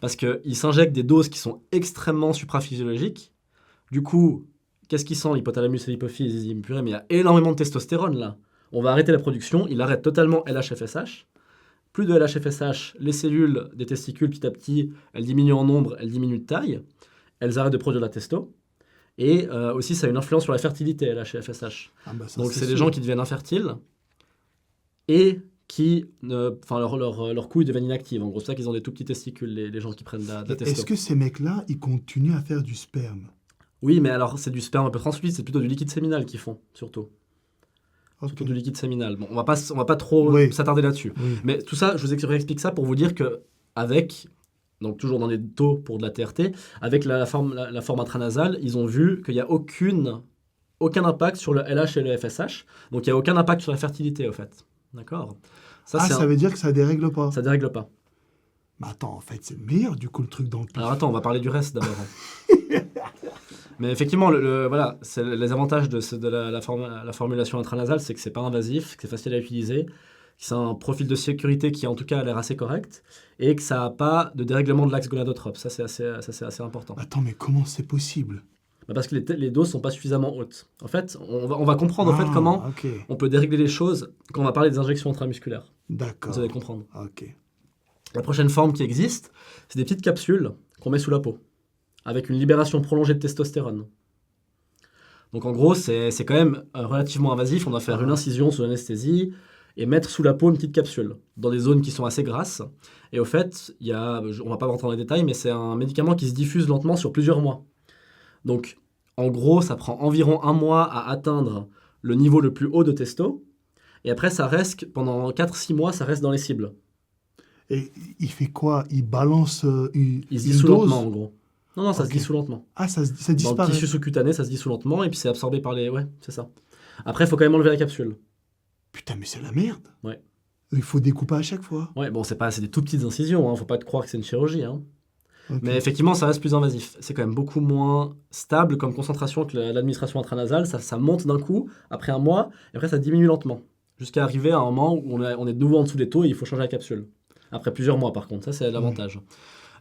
parce qu'ils s'injectent des doses qui sont extrêmement supraphysiologiques. Du coup, qu'est-ce qu'ils sentent, l'hypothalamus et l'hypophyse? Ils disent, purée, mais il y a énormément de testostérone là. On va arrêter la production, il arrête totalement LH-FSH. Plus de LH-FSH, les cellules des testicules, petit à petit, elles diminuent en nombre, elles diminuent de taille. Elles arrêtent de produire de la testo. Et aussi, ça a une influence sur la fertilité, LH et FSH. Ah bah ça, donc, c'est des gens qui deviennent infertiles et qui, leur couille deviennent inactive. En gros, c'est ça qu'ils ont des tout petits testicules, les gens qui prennent de la testo. Est-ce que ces mecs-là, ils continuent à faire du sperme? Oui, mais alors, c'est du sperme un peu transfluide, c'est plutôt du liquide séminal qu'ils font, surtout. Surtout du liquide séminal. Bon, on va pas trop s'attarder là-dessus. Oui. Mais tout ça, je vous explique ça pour vous dire que avec donc toujours dans des taux pour de la TRT, avec la forme intranasale, ils ont vu qu'il n'y a aucun impact sur le LH et le FSH, donc il n'y a aucun impact sur la fertilité, au fait. D'accord. Ça veut dire que ça dérègle pas. Ça dérègle pas. Mais attends, en fait, c'est le meilleur, du coup, le truc dans le pif. Alors attends, on va parler du reste d'abord. Mais effectivement, voilà, c'est les avantages de la formulation intranasale, c'est que c'est pas invasif, que c'est facile à utiliser, que c'est un profil de sécurité qui en tout cas a l'air assez correct, et que ça n'a pas de dérèglement de l'axe gonadotrope. Ça, c'est assez important. Attends, mais comment c'est possible? Parce que les doses sont pas suffisamment hautes. En fait, on va comprendre en fait comment ok. on peut dérégler les choses quand on va parler des injections intramusculaires. D'accord. Vous allez comprendre. Ok. La prochaine forme qui existe, c'est des petites capsules qu'on met sous la peau, avec une libération prolongée de testostérone. Donc en gros, c'est quand même relativement invasif. On doit faire une incision sous anesthésie et mettre sous la peau une petite capsule, dans des zones qui sont assez grasses. Et au fait, on ne va pas rentrer dans les détails, mais c'est un médicament qui se diffuse lentement sur plusieurs mois. Donc en gros, ça prend environ 1 mois à atteindre le niveau le plus haut de testo. Et après, ça reste, pendant 4-6 mois, ça reste dans les cibles. Et il fait quoi? Il balance Il se une dissout dose? lentement, en gros. Non, ça se dissout lentement. Ah, ça Dans disparaît. le tissu sous-cutané, ça se dissout lentement et puis c'est absorbé par les... Ouais, c'est ça. Après, il faut quand même enlever la capsule. Putain, mais c'est la merde. Ouais. Il faut découper à chaque fois. Ouais, bon, c'est des toutes petites incisions, hein. Faut pas te croire que c'est une chirurgie, hein. Ok. Mais effectivement, ça reste plus invasif. C'est quand même beaucoup moins stable comme concentration que l'administration intranasale. Ça monte d'un coup, après 1 mois, et après ça diminue lentement. Jusqu'à arriver à un moment où on est de nouveau en dessous des taux et il faut changer la capsule. Après plusieurs mois, par contre. Ça, c'est l'avantage.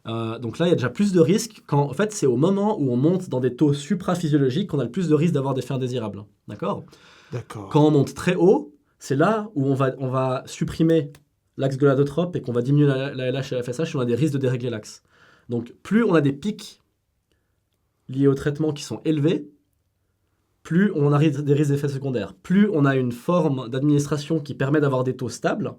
Donc là, il y a déjà plus de risques. En fait, c'est au moment où on monte dans des taux supraphysiologiques qu'on a le plus de risques d'avoir des effets indésirables. D'accord ? D'accord. Quand on monte très haut, c'est là où on va supprimer l'axe gonadotrope et qu'on va diminuer la LH et la FSH et on a des risques de dérégler l'axe. Donc, plus on a des pics liés au traitement qui sont élevés, plus on a des risques d'effets secondaires. Plus on a une forme d'administration qui permet d'avoir des taux stables,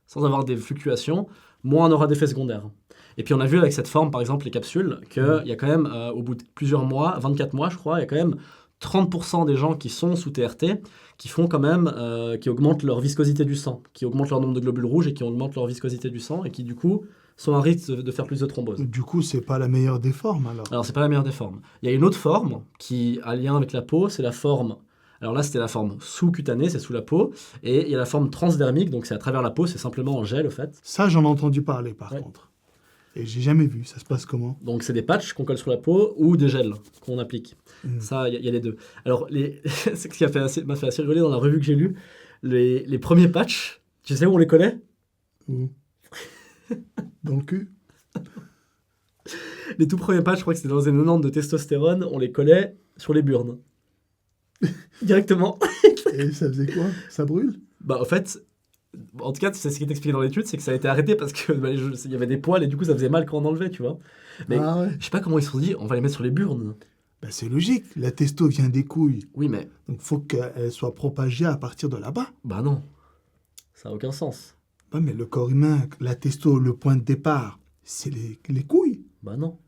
sans avoir des fluctuations, moins on aura d'effets secondaires. Et puis on a vu avec cette forme, par exemple, les capsules, qu'il y a quand même, au bout de plusieurs mois, 24 mois je crois, il y a quand même 30% des gens qui sont sous TRT qui font quand même, qui augmentent leur viscosité du sang, qui augmentent leur nombre de globules rouges et qui augmentent leur viscosité du sang et qui du coup sont à risque de faire plus de thrombose. Du coup, c'est pas la meilleure des formes alors. Alors c'est pas la meilleure des formes. Il y a une autre forme qui a lien avec la peau, c'est la forme. Alors là, c'était la forme sous-cutanée, c'est sous la peau. Et il y a la forme transdermique, donc c'est à travers la peau, c'est simplement en gel, au fait. Ça, j'en ai entendu parler par contre. Et j'ai jamais vu. Ça se passe comment? Donc c'est des patchs qu'on colle sur la peau ou des gels qu'on applique. Ça, il y a les deux. Alors, c'est ce qui m'a fait assez rigoler dans la revue que j'ai lue. Les premiers patchs, tu sais où on les collait? Où? Dans le cul? Les tout premiers patchs, je crois que c'était dans une 90 de testostérone, on les collait sur les burnes. Directement. Et ça faisait quoi? Ça brûle? Bah, en fait, en tout cas, c'est ce qui est expliqué dans l'étude, c'est que ça a été arrêté parce que il y avait des poils et du coup, ça faisait mal quand on enlevait, tu vois. Mais je sais pas comment ils se sont dit, on va les mettre sur les burnes. Bah, c'est logique, la testo vient des couilles. Oui, mais... Donc faut qu'elle soit propagée à partir de là-bas. Bah non, ça n'a aucun sens. Bah, mais le corps humain, la testo, le point de départ, c'est les couilles. Bah non.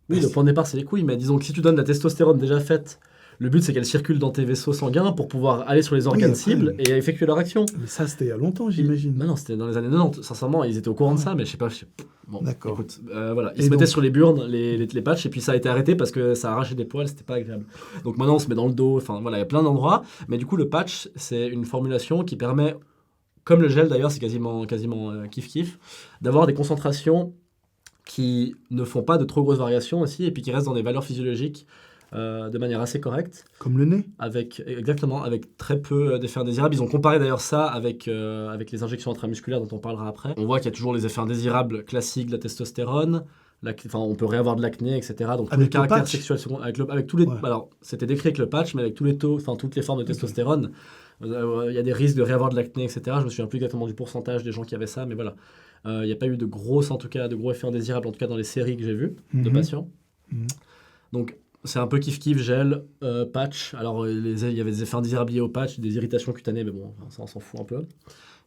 Oui, le point de départ, c'est les couilles, mais disons que si tu donnes la testostérone déjà faite, le but c'est qu'elle circule dans tes vaisseaux sanguins pour pouvoir aller sur les organes cibles et effectuer leur action. Mais ça, c'était il y a longtemps, j'imagine. Bah non, c'était dans les années 90. Sincèrement, ils étaient au courant de ça, mais je sais pas. Bon, d'accord. Écoute, voilà. Ils se mettaient sur les burnes, les patchs, et puis ça a été arrêté parce que ça arrachait des poils, c'était pas agréable. Donc maintenant, on se met dans le dos, enfin voilà, il y a plein d'endroits. Mais du coup, le patch, c'est une formulation qui permet, comme le gel d'ailleurs, c'est quasiment kiff-kiff, d'avoir des concentrations qui ne font pas de trop grosses variations aussi, et puis qui restent dans des valeurs physiologiques de manière assez correcte. Comme le nez? Exactement, avec très peu d'effets indésirables. Ils ont comparé d'ailleurs ça avec les injections intramusculaires dont on parlera après. On voit qu'il y a toujours les effets indésirables classiques de la testostérone. On peut réavoir de l'acné, etc. Donc tous les caractères sexuels avec tous les. Ouais. Alors c'était décrit avec le patch, mais avec tous les taux, toutes les formes de testostérone, il y a des risques de réavoir de l'acné, etc. Je me souviens plus exactement du pourcentage des gens qui avaient ça, mais voilà. Il n'y a pas eu de gros effets indésirables, en tout cas dans les séries que j'ai vues de patients. Donc c'est un peu kiff-kiff, gel, patch. Alors, il y avait des effets indésirables liés au patch, des irritations cutanées, mais bon, ça, on s'en fout un peu.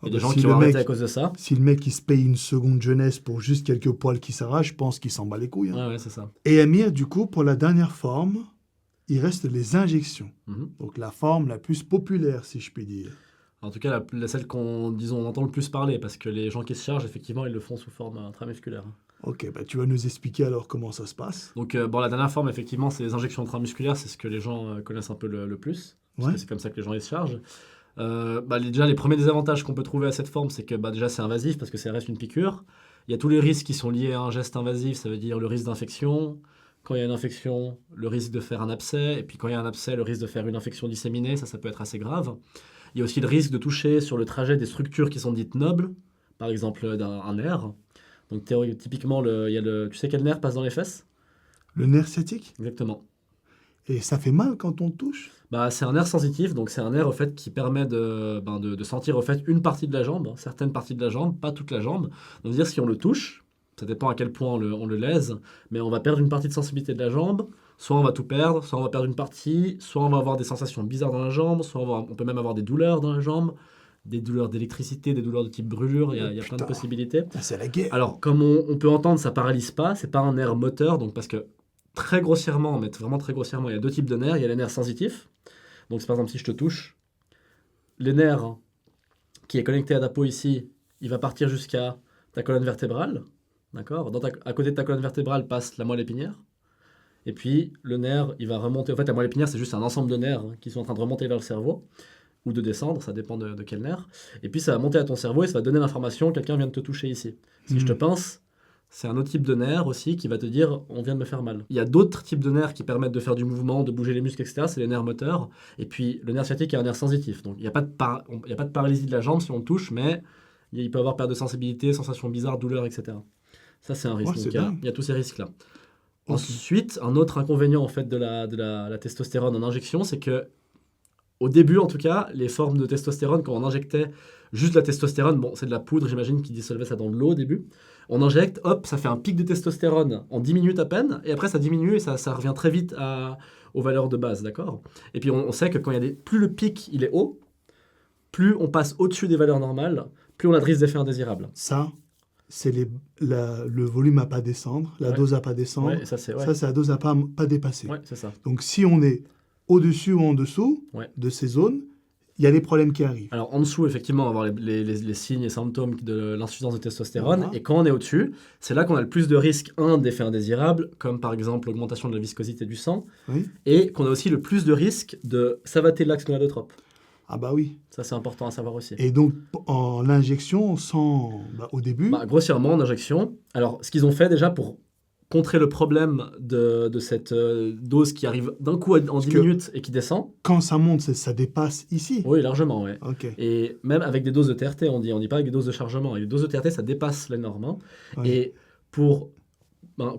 Il y a des gens qui ont arrêté à cause de ça. Si le mec, il se paye une seconde jeunesse pour juste quelques poils qui s'arrachent, je pense qu'il s'en bat les couilles. Hein. Ouais, c'est ça. Et Amir, du coup, pour la dernière forme, il reste les injections. Donc, la forme la plus populaire, si je puis dire. En tout cas, celle on entend le plus parler, parce que les gens qui se chargent, effectivement, ils le font sous forme intramusculaire. Ok, bah, tu vas nous expliquer alors comment ça se passe. Donc, bon, la dernière forme, effectivement, c'est les injections intramusculaires, c'est ce que les gens connaissent un peu le plus, parce Ouais. que c'est comme ça que les gens les se chargent. Déjà, les premiers désavantages qu'on peut trouver à cette forme, c'est que déjà, c'est invasif, parce que ça reste une piqûre. Il y a tous les risques qui sont liés à un geste invasif, ça veut dire le risque d'infection. Quand il y a une infection, le risque de faire un abcès, et puis quand il y a un abcès, le risque de faire une infection disséminée, ça peut être assez grave. Il y a aussi le risque de toucher sur le trajet des structures qui sont dites nobles, par exemple un nerf. Donc typiquement, tu sais quel nerf passe dans les fesses? Le nerf sciatique. Exactement. Et ça fait mal quand on touche. C'est un nerf sensitif, donc c'est un nerf au fait, qui permet de sentir au fait, une partie de la jambe, certaines parties de la jambe, pas toute la jambe. Donc dire si on le touche, ça dépend à quel point on le lèse, mais on va perdre une partie de sensibilité de la jambe, soit on va tout perdre, soit on va perdre une partie, soit on va avoir des sensations bizarres dans la jambe, soit on peut même avoir des douleurs dans la jambe, des douleurs d'électricité, des douleurs de type brûlure, il y a plein de Putain. possibilités. Ah, c'est la guerre. Alors, comme on peut entendre, ça paralyse pas, c'est pas un nerf moteur, donc parce que très grossièrement, mais vraiment très grossièrement, il y a deux types de nerfs. Il y a les nerfs sensitifs. Donc, par exemple, si je te touche, les nerfs qui est connecté à ta peau ici, il va partir jusqu'à ta colonne vertébrale. D'accord? À côté de ta colonne vertébrale passe la moelle épinière. Et puis, le nerf, il va remonter. En fait, la moelle épinière, c'est juste un ensemble de nerfs qui sont en train de remonter vers le cerveau ou de descendre, ça dépend de quel nerf. Et puis, ça va monter à ton cerveau et ça va donner l'information, quelqu'un vient de te toucher ici. Si je te pince, c'est un autre type de nerf aussi qui va te dire on vient de me faire mal. Il y a d'autres types de nerfs qui permettent de faire du mouvement, de bouger les muscles, etc. C'est les nerfs moteurs. Et puis le nerf sciatique est un nerf sensitif. Donc il n'y a pas de paralysie de la jambe si on le touche, mais il peut avoir perte de sensibilité, sensations bizarres, douleurs, etc. Ça, c'est un risque. Ouais, Donc c'est dingue. il y a tous ces risques-là. Ok. Ensuite, un autre inconvénient en fait de la testostérone en injection, c'est que au début, en tout cas, les formes de testostérone, quand on injectait juste la testostérone, bon, c'est de la poudre, j'imagine, qui dissolvait ça dans de l'eau au début. On injecte, hop, ça fait un pic de testostérone en 10 minutes à peine, et après ça diminue et ça revient très vite aux valeurs de base, d'accord? Et puis on sait que quand il y a plus le pic il est haut, plus on passe au-dessus des valeurs normales, plus on a de risque d'effets indésirables. Ça, c'est le volume à pas descendre, la Ouais. dose à pas descendre. Ouais, ça c'est Ça, c'est la dose à pas dépasser. ouais, c'est ça. Donc, si on est au-dessus ou en dessous Ouais. de ces zones, il y a des problèmes qui arrivent. Alors en dessous, effectivement, on va avoir les signes et symptômes de l'insuffisance de testostérone. Voilà. Et quand on est au-dessus, c'est là qu'on a le plus de risques, d'effets indésirables, comme par exemple l'augmentation de la viscosité du sang, Oui. et qu'on a aussi le plus de risques de savater l'axe gonadotrope. Ah bah oui. Ça, c'est important à savoir aussi. Et donc, en injection, au début, Grossièrement, en injection. Alors, ce qu'ils ont fait déjà pour contrer le problème de cette dose qui arrive d'un coup en 10 que- minutes et qui descend. quand ça monte, ça dépasse ici. Oui, largement, ouais. Ok. Et même avec des doses de TRT, on dit pas avec des doses de chargement. Avec des doses de TRT, ça dépasse les normes. Hein. Ouais. Et pour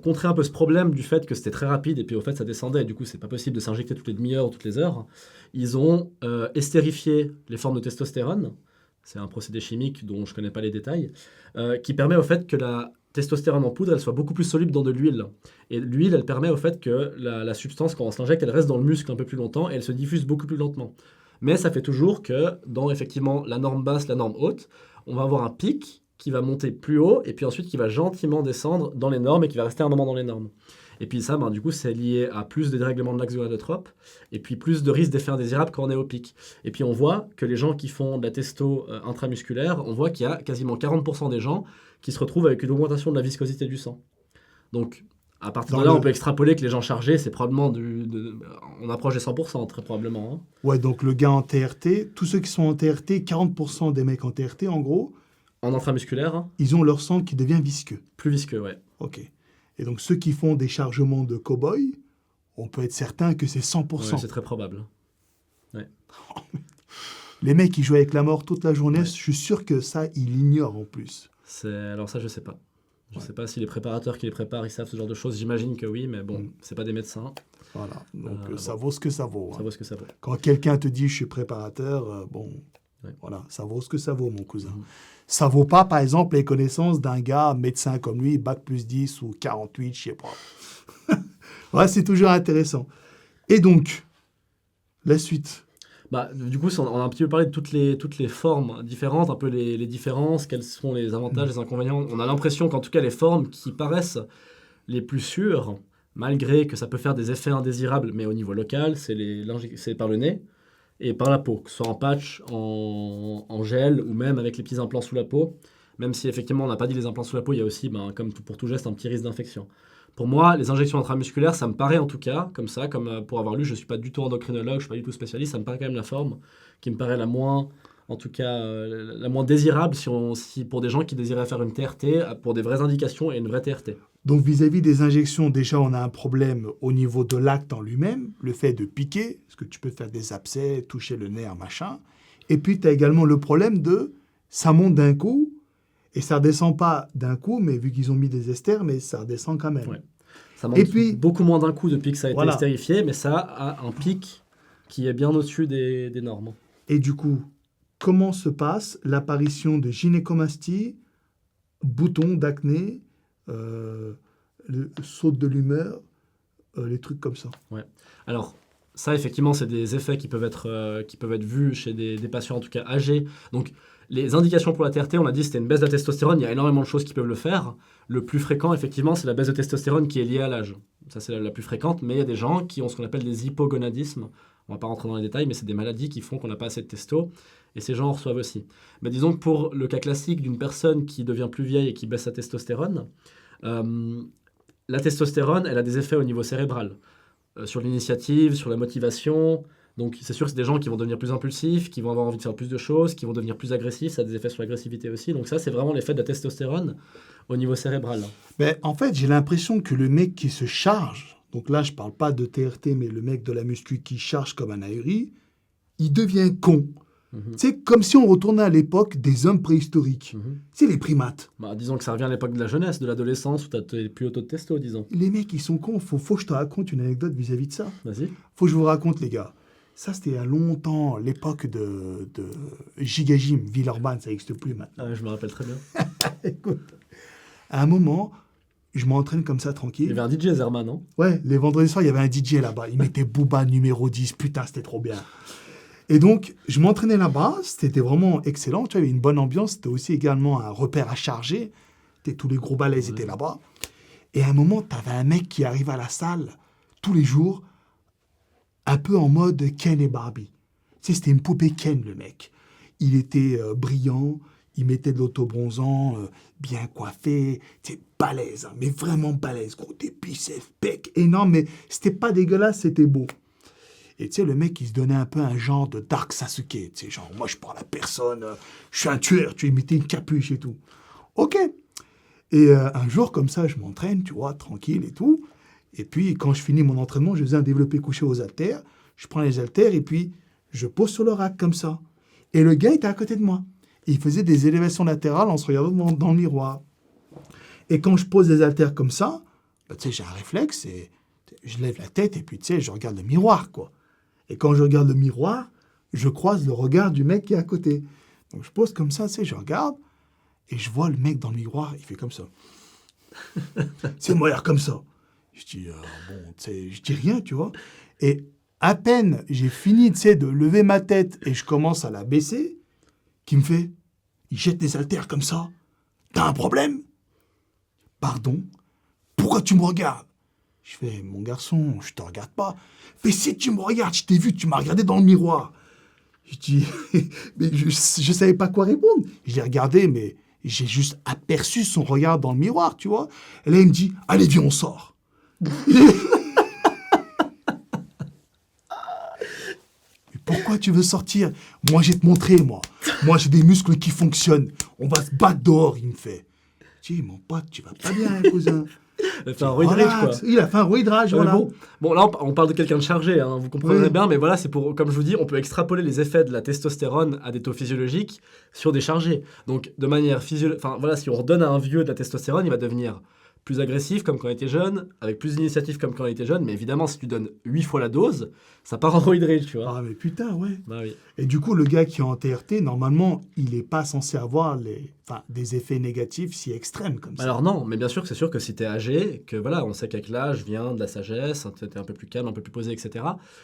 contrer un peu ce problème du fait que c'était très rapide et puis au fait ça descendait, et du coup c'est pas possible de s'injecter toutes les demi-heures ou toutes les heures, ils ont estérifié les formes de testostérone. C'est un procédé chimique dont je connais pas les détails, qui permet au fait que la testostérone en poudre elle soit beaucoup plus soluble dans de l'huile. Et l'huile elle permet au fait que la substance quand on se l'injecte elle reste dans le muscle un peu plus longtemps et elle se diffuse beaucoup plus lentement. Mais ça fait toujours que dans effectivement la norme basse, la norme haute, on va avoir un pic qui va monter plus haut et puis ensuite qui va gentiment descendre dans les normes et qui va rester un moment dans les normes. Et puis ça, du coup, c'est lié à plus de dérèglement de l'axe gonadotrope et puis plus de risque d'effets indésirables quand on est au pic. Et puis on voit que les gens qui font de la testo intramusculaire, on voit qu'il y a quasiment 40% des gens qui se retrouvent avec une augmentation de la viscosité du sang. Donc, à partir de là, on peut extrapoler que les gens chargés, c'est probablement on approche des 100%, très probablement. Hein. Ouais, donc le gars en TRT, tous ceux qui sont en TRT, 40% des mecs en TRT, en gros, En intramusculaire, hein, ils ont leur sang qui devient visqueux. plus visqueux, ouais. Ok. Et donc ceux qui font des chargements de cow-boy, on peut être certain que c'est 100%. Ouais, c'est très probable. Les mecs qui jouent avec la mort toute la journée, Ouais. je suis sûr que ça, ils l'ignorent en plus. Alors ça, je sais pas. Je Ouais. sais pas si les préparateurs qui les préparent, ils savent ce genre de choses. J'imagine que oui, mais bon, c'est pas des médecins. Voilà. Donc ça bon. vaut ce que ça vaut. Ça hein. vaut ce que ça vaut. Quand quelqu'un te dit je suis préparateur, Ouais. voilà, ça vaut ce que ça vaut, mon cousin. Mhm. Ça vaut pas, par exemple, les connaissances d'un gars médecin comme lui, bac plus 10 ou 48, je sais pas. Ouais, c'est toujours intéressant. Et donc, la suite. Du coup, on a un petit peu parlé de toutes les formes différentes, un peu les différences, quels sont les avantages, les inconvénients. On a l'impression qu'en tout cas, les formes qui paraissent les plus sûres, malgré que ça peut faire des effets indésirables, mais au niveau local, c'est par le nez et par la peau, que ce soit en patch, en gel ou même avec les petits implants sous la peau. même si effectivement on n'a pas dit les implants sous la peau, il y a aussi, comme pour tout geste, un petit risque d'infection. Pour moi, les injections intramusculaires, ça me paraît en tout cas, comme ça, pour avoir lu, je ne suis pas du tout endocrinologue, je ne suis pas du tout spécialiste, ça me paraît quand même la forme qui me paraît la moins, en tout cas, la moins désirable si pour des gens qui désiraient faire une TRT, pour des vraies indications et une vraie TRT. Donc vis-à-vis des injections, déjà on a un problème au niveau de l'acte en lui-même, le fait de piquer, parce que tu peux faire des abcès, toucher le nerf, machin. Et puis tu as également le problème de, ça monte d'un coup, et ça redescend pas d'un coup, mais vu qu'ils ont mis des esters, mais ça redescend quand même. Ouais. Ça monte Et puis, beaucoup moins d'un coup depuis que ça a été voilà. estérifié, mais ça a un pic qui est bien au-dessus des normes. Et du coup, comment se passe l'apparition de gynécomastie, boutons d'acné, le saute de l'humeur, les trucs comme ça. Alors, ça, effectivement, c'est des effets qui peuvent être vus chez des patients, en tout cas âgés. Donc, les indications pour la TRT, on a dit c'était une baisse de la testostérone. Il y a énormément de choses qui peuvent le faire. Le plus fréquent, effectivement, c'est la baisse de testostérone qui est liée à l'âge. Ça, c'est la plus fréquente. Mais il y a des gens qui ont ce qu'on appelle des hypogonadismes. On ne va pas rentrer dans les détails, mais c'est des maladies qui font qu'on n'a pas assez de testo. Et ces gens en reçoivent aussi. Mais disons que pour le cas classique d'une personne qui devient plus vieille et qui baisse sa testostérone, la testostérone, elle a des effets au niveau cérébral. Sur l'initiative, sur la motivation. Donc c'est sûr que c'est des gens qui vont devenir plus impulsifs, qui vont avoir envie de faire plus de choses, qui vont devenir plus agressifs, ça a des effets sur l'agressivité aussi. Donc ça, c'est vraiment l'effet de la testostérone au niveau cérébral. Mais en fait, j'ai l'impression que le mec qui se charge, donc là je parle pas de TRT, mais le mec de la muscu qui charge comme un ahuri, il devient con. C'est comme si on retournait à l'époque des hommes préhistoriques. C'est les primates. Disons que ça revient à l'époque de la jeunesse, de l'adolescence, où tu as plus haut taux de testo, disons. Les mecs, ils sont cons. Faut que je te raconte une anecdote vis-à-vis de ça. Vas-y. Faut que je vous raconte, les gars. Ça, c'était il y a longtemps, l'époque de Gigagym, Villeurbanne, ça n'existe plus maintenant. Ah, je me rappelle très bien. Écoute, à un moment, je m'entraîne comme ça, tranquille. Il y avait un DJ Zerman, non? Ouais, les vendredis soirs, il y avait un DJ là-bas. Il mettait Booba numéro 10. Putain, c'était trop bien. Et donc, je m'entraînais là-bas. C'était vraiment excellent. Tu vois, il y avait une bonne ambiance. C'était aussi également un repère à charger. Tous les gros balais étaient là-bas. Et à un moment, tu avais un mec qui arrive à la salle tous les jours, un peu en mode Ken et Barbie. Tu sais, c'était une poupée Ken, le mec. Il était brillant. Il mettait de l'autobronzant, bien coiffé, tu sais, balèze, hein, mais vraiment balèze, gros, des biceps, pecs énormes, mais c'était pas dégueulasse, c'était beau. Et tu sais, le mec, il se donnait un peu un genre de Dark Sasuke, tu sais, genre, moi, je parle à personne, je suis un tueur, tu imitais une capuche et tout. Ok. Et un jour, comme ça, je m'entraîne, tu vois, tranquille et tout. Et puis, quand je finis mon entraînement, je faisais un développé couché aux haltères. Je prends les haltères et puis, je pose sur le rack comme ça. Et le gars était à côté de moi. Et il faisait des élévations latérales en se regardant dans le miroir. Et quand je pose les haltères comme ça, bah, tu sais, j'ai un réflexe et je lève la tête et puis, tu sais, je regarde le miroir, quoi. Et quand je regarde le miroir, je croise le regard du mec qui est à côté. Donc, je pose comme ça, tu sais, je regarde et je vois le mec dans le miroir, il fait comme ça. C'est moi, comme ça. Je dis, bon, tu sais, je dis rien, tu vois. Et à peine j'ai fini, tu sais, de lever ma tête et je commence à la baisser, qui me fait, il jette des haltères comme ça. T'as un problème? Pardon? Pourquoi tu me regardes? Je fais, mon garçon, je te regarde pas. Mais si tu me regardes, je t'ai vu, tu m'as regardé dans le miroir. Je dis, mais je savais pas quoi répondre. Je l'ai regardé, mais j'ai juste aperçu son regard dans le miroir, tu vois. Et là, il me dit, allez, viens, on sort. Pourquoi tu veux sortir? Moi, je vais te montrer, moi. Moi, j'ai des muscles qui fonctionnent. On va se battre dehors, il me fait. Je dis, mon pote, tu vas pas bien, cousin. Il a fait un roidrage, quoi. Il a fait un roidrage, voilà. Bon, là, on parle de quelqu'un de chargé, hein, vous comprendrez bien, mais voilà, c'est pour, comme je vous dis, on peut extrapoler les effets de la testostérone à des taux physiologiques sur des chargés. Donc, de manière physiologique, enfin, voilà, si on redonne à un vieux de la testostérone, il va devenir plus agressif comme quand il était jeune, avec plus d'initiative comme quand il était jeune, mais évidemment, si tu donnes 8 fois la dose, ça part en roidrage, tu vois. Ah, mais putain, ouais. Bah oui. Et du coup, le gars qui est en TRT, normalement, il n'est pas censé avoir des effets négatifs si extrêmes comme ça. Alors non, mais bien sûr que c'est sûr que si tu es âgé, que voilà, on sait qu'avec l'âge vient de la sagesse, tu es un peu plus calme, un peu plus posé, etc.,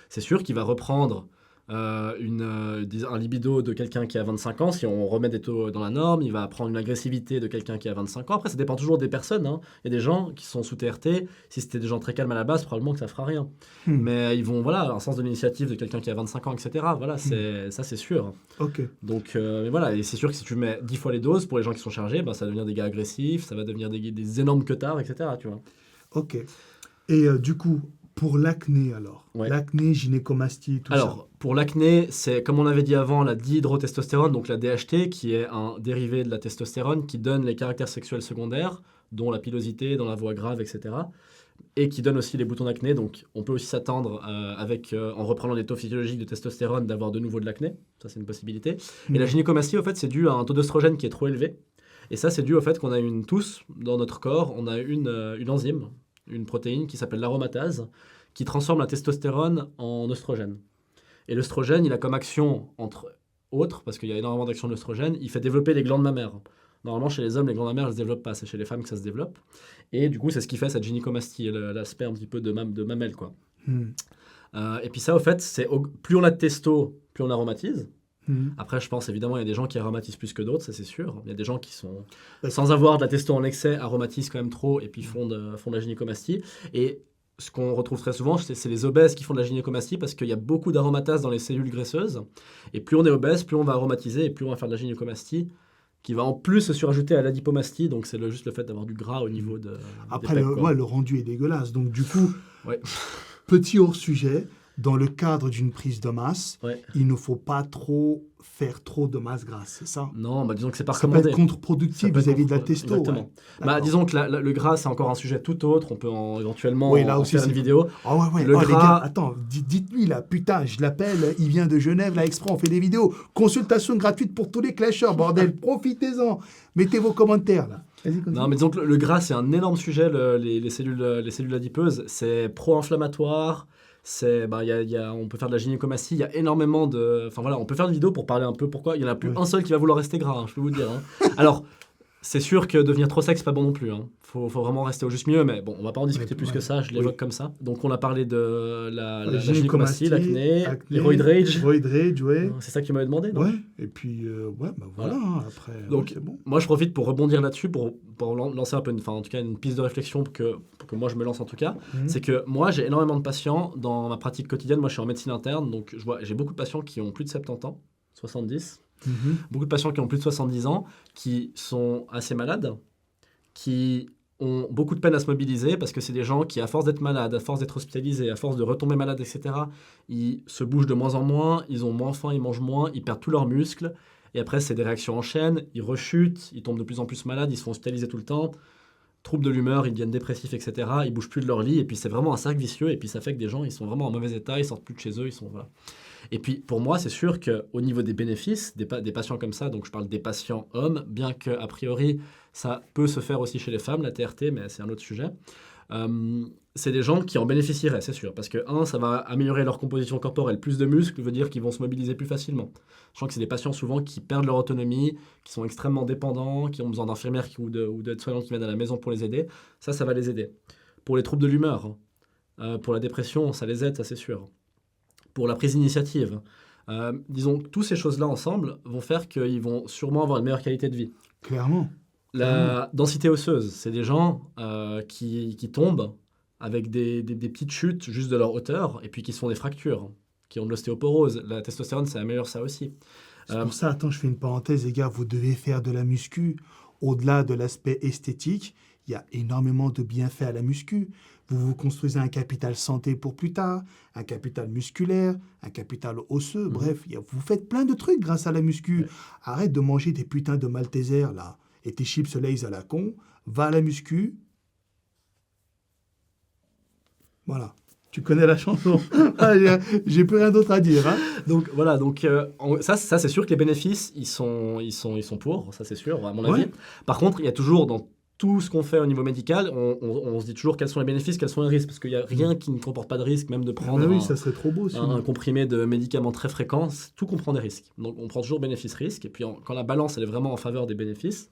c'est sûr qu'il va reprendre un libido de quelqu'un qui a 25 ans, si on remet des taux dans la norme, il va prendre une agressivité de quelqu'un qui a 25 ans. Après, ça dépend toujours des personnes, hein. Il y a des gens qui sont sous TRT, si c'était des gens très calmes à la base, probablement que ça fera rien. Mais ils vont, voilà, un sens de l'initiative de quelqu'un qui a 25 ans, etc. Voilà, ça c'est sûr. Ok. Donc, mais voilà, et c'est sûr que si tu mets 10 fois les doses pour les gens qui sont chargés, ça va devenir des gars agressifs, ça va devenir des énormes queutards, etc. Tu vois. Ok. Et du coup, pour l'acné alors, l'acné, gynécomastie, tout ça. Alors, pour l'acné, c'est comme on avait dit avant, la dihydrotestostérone, donc la DHT, qui est un dérivé de la testostérone qui donne les caractères sexuels secondaires, dont la pilosité, dans la voix grave, etc. Et qui donne aussi les boutons d'acné. Donc, on peut aussi s'attendre, en reprenant des taux physiologiques de testostérone, d'avoir de nouveau de l'acné. Ça, c'est une possibilité. Et la gynécomastie, au fait, c'est dû à un taux d'œstrogène qui est trop élevé. Et ça, c'est dû au fait qu'on a tous, dans notre corps, on a une enzyme, une protéine qui s'appelle l'aromatase, qui transforme la testostérone en œstrogène. Et l'œstrogène, il a comme action, entre autres, parce qu'il y a énormément d'actions de l'œstrogène, il fait développer les glandes mammaires. Normalement, chez les hommes, les glandes mammaires ne se développent pas, c'est chez les femmes que ça se développe. Et du coup, c'est ce qui fait cette gynécomastie, l'aspect un petit peu de mamelle, quoi. Et puis ça, au fait, plus on a de testo, plus on aromatise. Après, je pense évidemment, il y a des gens qui aromatisent plus que d'autres, ça c'est sûr. Il y a des gens qui sont, sans avoir de la testo en excès, aromatisent quand même trop et puis font de la gynécomastie. Et ce qu'on retrouve très souvent, c'est les obèses qui font de la gynécomastie parce qu'il y a beaucoup d'aromatase dans les cellules graisseuses. Et plus on est obèse, plus on va aromatiser et plus on va faire de la gynécomastie, qui va en plus se surajouter à l'adipomastie. Donc c'est juste le fait d'avoir du gras au niveau de. Après, le rendu est dégueulasse. Donc du coup, petit hors-sujet. Dans le cadre d'une prise de masse, il ne faut pas faire trop de masse grasse, c'est ça? Non, disons que c'est pas recommandé. Ça peut être contre-productif vis-à-vis de la testo. Exactement. Disons que le gras, c'est encore un sujet tout autre. On peut éventuellement faire une vidéo. Le gras... les gars, attends, dites-lui là, putain, je l'appelle, il vient de Genève, là, exprès, on fait des vidéos. Consultation gratuite pour tous les clasheurs, bordel, profitez-en. Mettez vos commentaires, là. Non, mais disons que le gras, c'est un énorme sujet, les cellules adipeuses. C'est pro-inflammatoire. On peut faire de la gynécomastie, il y a énormément de... Enfin voilà, on peut faire une vidéo pour parler un peu pourquoi. Il n'y en a plus un seul qui va vouloir rester gras, je peux vous dire. Alors, c'est sûr que devenir trop sec, c'est pas bon non plus. Faut vraiment rester au juste milieu, mais bon, on va pas en discuter plus que ça, je l'évoque comme ça. Donc on a parlé de la gynécomastie, l'acné, les roid rage. C'est ça que tu m'avais demandé, non? Ouais, et puis, voilà. Après, donc, c'est bon. Moi je profite pour rebondir là-dessus, pour lancer un peu, en tout cas une piste de réflexion pour que moi je me lance en tout cas. C'est que moi j'ai énormément de patients dans ma pratique quotidienne, moi je suis en médecine interne, donc j'ai beaucoup de patients qui ont plus de 70 ans, 70. Beaucoup de patients qui ont plus de 70 ans, qui sont assez malades, qui ont beaucoup de peine à se mobiliser parce que c'est des gens qui, à force d'être malades, à force d'être hospitalisés, à force de retomber malades, etc., ils se bougent de moins en moins, ils ont moins faim, ils mangent moins, ils perdent tous leurs muscles. Et après, c'est des réactions en chaîne, ils rechutent, ils tombent de plus en plus malades, ils se font hospitaliser tout le temps, troubles de l'humeur, ils deviennent dépressifs, etc., ils bougent plus de leur lit, et puis c'est vraiment un cercle vicieux, et puis ça fait que des gens, ils sont vraiment en mauvais état, ils sortent plus de chez eux, ils sont... Voilà. Et puis, pour moi, c'est sûr qu'au niveau des bénéfices, des patients comme ça, donc je parle des patients hommes, bien qu'a priori, ça peut se faire aussi chez les femmes, la TRT, mais c'est un autre sujet. C'est des gens qui en bénéficieraient, c'est sûr. Parce que, ça va améliorer leur composition corporelle. Plus de muscles veut dire qu'ils vont se mobiliser plus facilement. Je crois que c'est des patients souvent qui perdent leur autonomie, qui sont extrêmement dépendants, qui ont besoin d'infirmières ou d'aides-soignantes qui viennent à la maison pour les aider. Ça va les aider. Pour les troubles de l'humeur, pour la dépression, ça les aide, ça c'est sûr. Pour la prise d'initiative. Disons, toutes ces choses-là ensemble vont faire qu'ils vont sûrement avoir une meilleure qualité de vie. Clairement. La densité osseuse, c'est des gens qui tombent avec des petites chutes juste de leur hauteur et puis qui se font des fractures, qui ont de l'ostéoporose. La testostérone, ça améliore ça aussi. C'est pour ça, attends, je fais une parenthèse, les gars, vous devez faire de la muscu. Au-delà de l'aspect esthétique, il y a énormément de bienfaits à la muscu. Vous vous construisez un capital santé pour plus tard, un capital musculaire, un capital osseux, bref, vous faites plein de trucs grâce à la muscu. Ouais. Arrête de manger tes putains de Maltesers, là, et tes chips Lay's à la con, va à la muscu. Voilà. Tu connais la chanson. J'ai plus rien d'autre à dire. Hein. Donc voilà, ça c'est sûr que les bénéfices, ils sont pour, ça c'est sûr, à mon avis. Par contre, il y a toujours dans tout ce qu'on fait au niveau médical, on se dit toujours quels sont les bénéfices, quels sont les risques, parce qu'il n'y a rien qui ne comporte pas de risque, même de prendre ça serait trop beau, un comprimé de médicaments très fréquents, tout comprend des risques. Donc on prend toujours bénéfice-risque, et puis quand la balance elle est vraiment en faveur des bénéfices,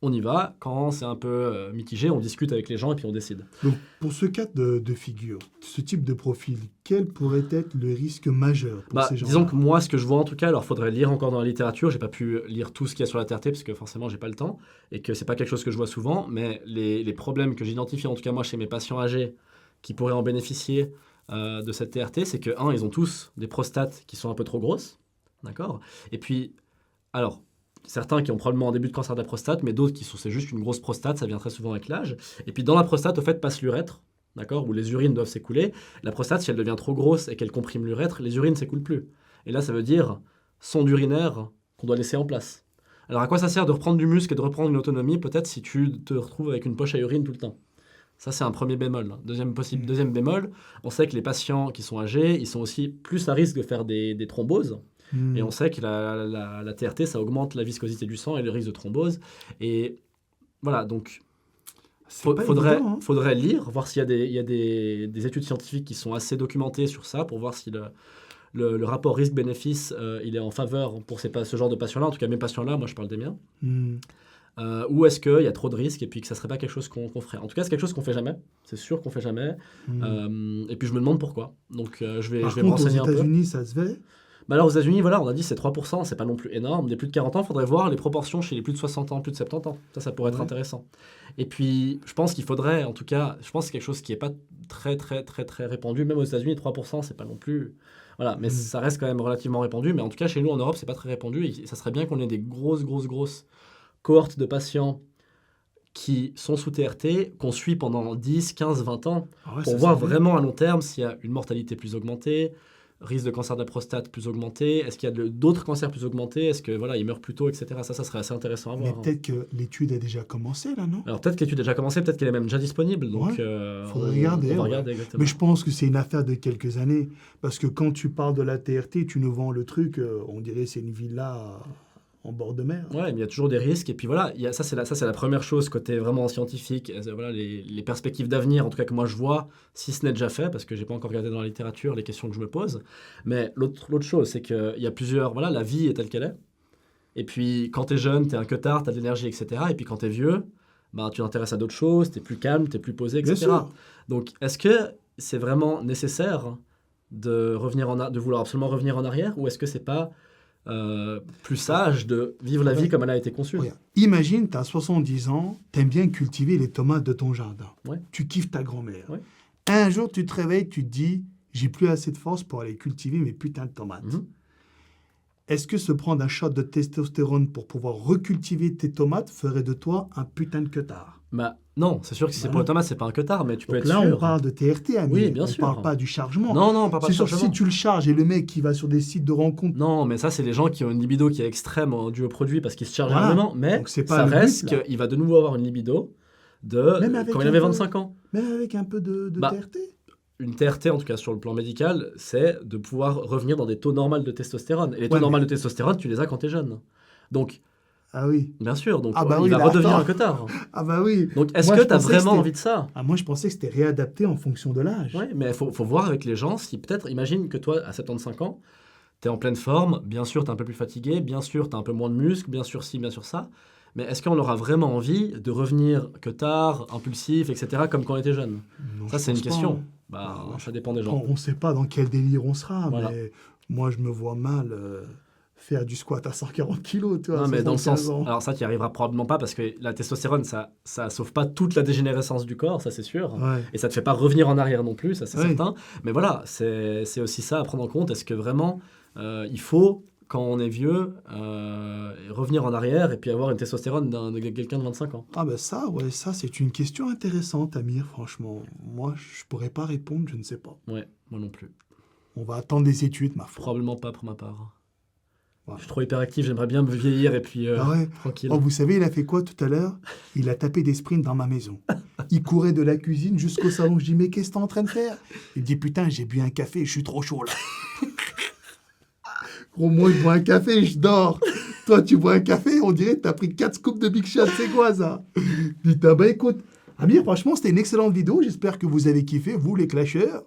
on y va. Quand c'est un peu mitigé, on discute avec les gens et puis on décide. Donc, pour ce cas de figure, ce type de profil, quel pourrait être le risque majeur pour ces gens-là? Disons que moi, ce que je vois en tout cas, alors il faudrait lire encore dans la littérature. J'ai pas pu lire tout ce qu'il y a sur la TRT parce que forcément, j'ai pas le temps et que c'est pas quelque chose que je vois souvent. Mais les problèmes que j'identifie, en tout cas moi, chez mes patients âgés qui pourraient en bénéficier de cette TRT, c'est que, ils ont tous des prostates qui sont un peu trop grosses. D'accord? Et puis, alors, certains qui ont probablement un début de cancer de la prostate, mais d'autres c'est juste une grosse prostate, ça vient très souvent avec l'âge. Et puis dans la prostate, au fait, passe l'urètre, d'accord, où les urines doivent s'écouler. La prostate, si elle devient trop grosse et qu'elle comprime l'urètre, les urines ne s'écoulent plus. Et là, ça veut dire sonde urinaire qu'on doit laisser en place. Alors à quoi ça sert de reprendre du muscle et de reprendre une autonomie, peut-être si tu te retrouves avec une poche à urine tout le temps? Ça, c'est un premier bémol. Deuxième bémol, on sait que les patients qui sont âgés, ils sont aussi plus à risque de faire des thromboses. Et on sait que la TRT, ça augmente la viscosité du sang et le risque de thrombose. Et voilà, donc faudrait lire, voir s'il y a des études scientifiques qui sont assez documentées sur ça pour voir si le rapport risque-bénéfice il est en faveur pour ce genre de patients-là. En tout cas, mes patients-là, moi je parle des miens. Ou est-ce qu'il y a trop de risques et puis que ça ne serait pas quelque chose qu'on ferait? En tout cas, c'est quelque chose qu'on ne fait jamais. C'est sûr qu'on ne fait jamais. Et puis je me demande pourquoi. Donc je vais me renseigner un peu. Aux États-Unis, ça se fait? Alors aux États-Unis, voilà, on a dit c'est 3%, c'est pas non plus énorme. Des plus de 40 ans, il faudrait voir les proportions chez les plus de 60 ans, plus de 70 ans. Ça pourrait être intéressant. Et puis, je pense qu'il faudrait, en tout cas, je pense que c'est quelque chose qui n'est pas très, très, très, très répandu. Même aux États-Unis, 3%, c'est pas non plus... Voilà, mais ça reste quand même relativement répandu. Mais en tout cas, chez nous, en Europe, c'est pas très répandu. Et ça serait bien qu'on ait des grosses cohortes de patients qui sont sous TRT, qu'on suit pendant 10, 15, 20 ans, pour voir vraiment à long terme s'il y a une mortalité plus augmentée, risque de cancer de la prostate plus augmenté, est-ce qu'il y a d'autres cancers plus augmentés, est-ce que ils meurent plus tôt, etc. Ça serait assez intéressant à voir. Mais peut-être que l'étude a déjà commencé, là, non? Alors peut-être que l'étude a déjà commencé, peut-être qu'elle est même déjà disponible. Donc faudrait regarder. On va regarder exactement. Mais je pense que c'est une affaire de quelques années. Parce que quand tu parles de la TRT, tu nous vends le truc, on dirait c'est une villa en bord de mer. Ouais, mais il y a toujours des risques. Et puis voilà, ça c'est la première chose côté vraiment scientifique. Voilà, les perspectives d'avenir, en tout cas que moi je vois, si ce n'est déjà fait, parce que j'ai pas encore regardé dans la littérature les questions que je me pose. Mais l'autre chose, c'est qu'il y a plusieurs... Voilà, la vie est telle qu'elle est. Et puis quand tu es jeune, tu es un queutard, tu as de l'énergie, etc. Et puis quand tu es vieux, tu t'intéresses à d'autres choses, tu es plus calme, tu es plus posé, etc. Bien sûr. Donc est-ce que c'est vraiment nécessaire de vouloir absolument revenir en arrière, ou est-ce que c'est pas... plus sage de vivre la vie comme elle a été conçue. Regarde. Imagine, tu as 70 ans, tu aimes bien cultiver les tomates de ton jardin. Ouais. Tu kiffes ta grand-mère. Ouais. Un jour, tu te réveilles, tu te dis, j'ai plus assez de force pour aller cultiver mes putains de tomates. Est-ce que se prendre un shot de testostérone pour pouvoir recultiver tes tomates ferait de toi un putain de queutard? Non, c'est sûr que si c'est pour les tomates, c'est pas un queutard, mais tu peux Donc être là, sûr. on parle de TRT, ami. Oui, bien on sûr. On parle pas du chargement. Non, on parle pas c'est de sûr, chargement. si tu le charges et le mec qui va sur des sites de rencontres... Non, mais ça, c'est les gens qui ont une libido qui est extrême dû au produit parce qu'ils se chargent énormément. Mais donc, c'est pas ça le reste but, là. qu'il va de nouveau avoir une libido quand il avait 25 ans. Même avec un peu de TRT. Une TRT, en tout cas sur le plan médical, c'est de pouvoir revenir dans des taux normaux de testostérone. Et les taux normaux de testostérone, tu les as quand tu es jeune. Donc, ah oui. Bien sûr, donc il va redevenir un queutard. Ah bah oui. Donc est-ce que tu as vraiment envie de ça? Moi je pensais que c'était réadapté en fonction de l'âge. Oui, mais il faut voir avec les gens si peut-être, imagine que toi, à 75 ans, tu es en pleine forme, bien sûr tu es un peu plus fatigué, bien sûr tu as un peu moins de muscles, bien sûr ci, bien sûr ça, mais est-ce qu'on aura vraiment envie de revenir queutard, impulsif, etc., comme quand on était jeune? Non, ça c'est une question. Ça dépend des gens. On ne sait pas dans quel délire on sera, voilà. Mais moi je me vois mal... faire du squat à 140 kilos, tu vois. Non, mais dans le sens... Alors ça, tu n'y arriveras probablement pas parce que la testostérone, ça sauve pas toute la dégénérescence du corps, ça c'est sûr. Ouais. Et ça te fait pas revenir en arrière non plus, ça c'est certain. Mais voilà, c'est aussi ça à prendre en compte. Est-ce que vraiment, il faut, quand on est vieux, revenir en arrière et puis avoir une testostérone de quelqu'un de 25 ans? Ah ben ça c'est une question intéressante, Amir, franchement. Moi, je pourrais pas répondre, je ne sais pas. Ouais, moi non plus. On va attendre des études, ma foi. Probablement pas pour ma part. Je suis trop hyperactif, j'aimerais bien me vieillir et puis tranquille. Oh, vous savez, il a fait quoi tout à l'heure? Il a tapé des sprints dans ma maison. Il courait de la cuisine jusqu'au salon. Je dis, mais qu'est-ce que t'es en train de faire? Il me dit, putain, j'ai bu un café, je suis trop chaud là. Gros, moi, je bois un café, je dors. Toi, tu bois un café, on dirait que t'as pris 4 scoops de Big Shot, c'est quoi ça? Putain, bah écoute, Amir, franchement, c'était une excellente vidéo. J'espère que vous avez kiffé, vous les clasheurs.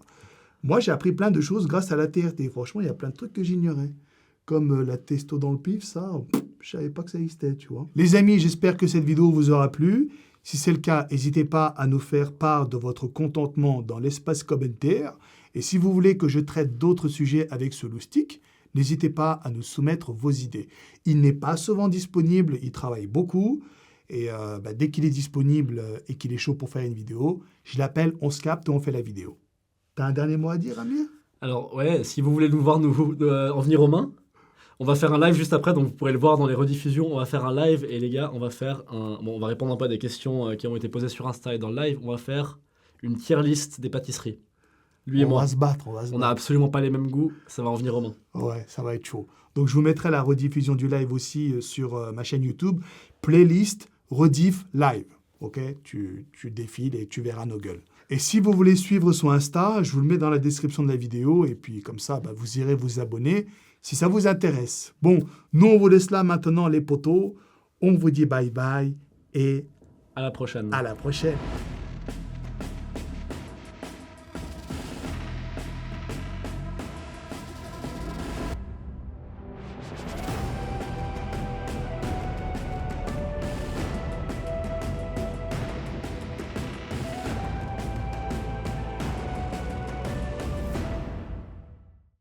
Moi, j'ai appris plein de choses grâce à la TRT. Franchement, il y a plein de trucs que j'ignorais. Comme la testo dans le pif, ça, je savais pas que ça existait, tu vois. Les amis, j'espère que cette vidéo vous aura plu. Si c'est le cas, n'hésitez pas à nous faire part de votre contentement dans l'espace commentaire. Et si vous voulez que je traite d'autres sujets avec ce loustic, n'hésitez pas à nous soumettre vos idées. Il n'est pas souvent disponible, il travaille beaucoup. Et dès qu'il est disponible et qu'il est chaud pour faire une vidéo, je l'appelle, on se capte et on fait la vidéo. T'as un dernier mot à dire, Amir? Alors, ouais, si vous voulez nous voir en venir aux mains, on va faire un live juste après, donc vous pourrez le voir dans les rediffusions. On va faire un live et les gars, on va faire on va répondre un peu à des questions qui ont été posées sur Insta et dans le live. On va faire une tier list des pâtisseries. Lui et moi. On va se battre. On n'a absolument pas les mêmes goûts, ça va en venir aux mains. Ouais, ça va être chaud. Donc je vous mettrai la rediffusion du live aussi sur ma chaîne YouTube. Playlist, rediff, live. Ok, tu défiles et tu verras nos gueules. Et si vous voulez suivre son Insta, je vous le mets dans la description de la vidéo. Et puis comme ça, vous irez vous abonner si ça vous intéresse. Bon, nous on vous laisse là maintenant les potos. On vous dit bye bye et À la prochaine. à la prochaine.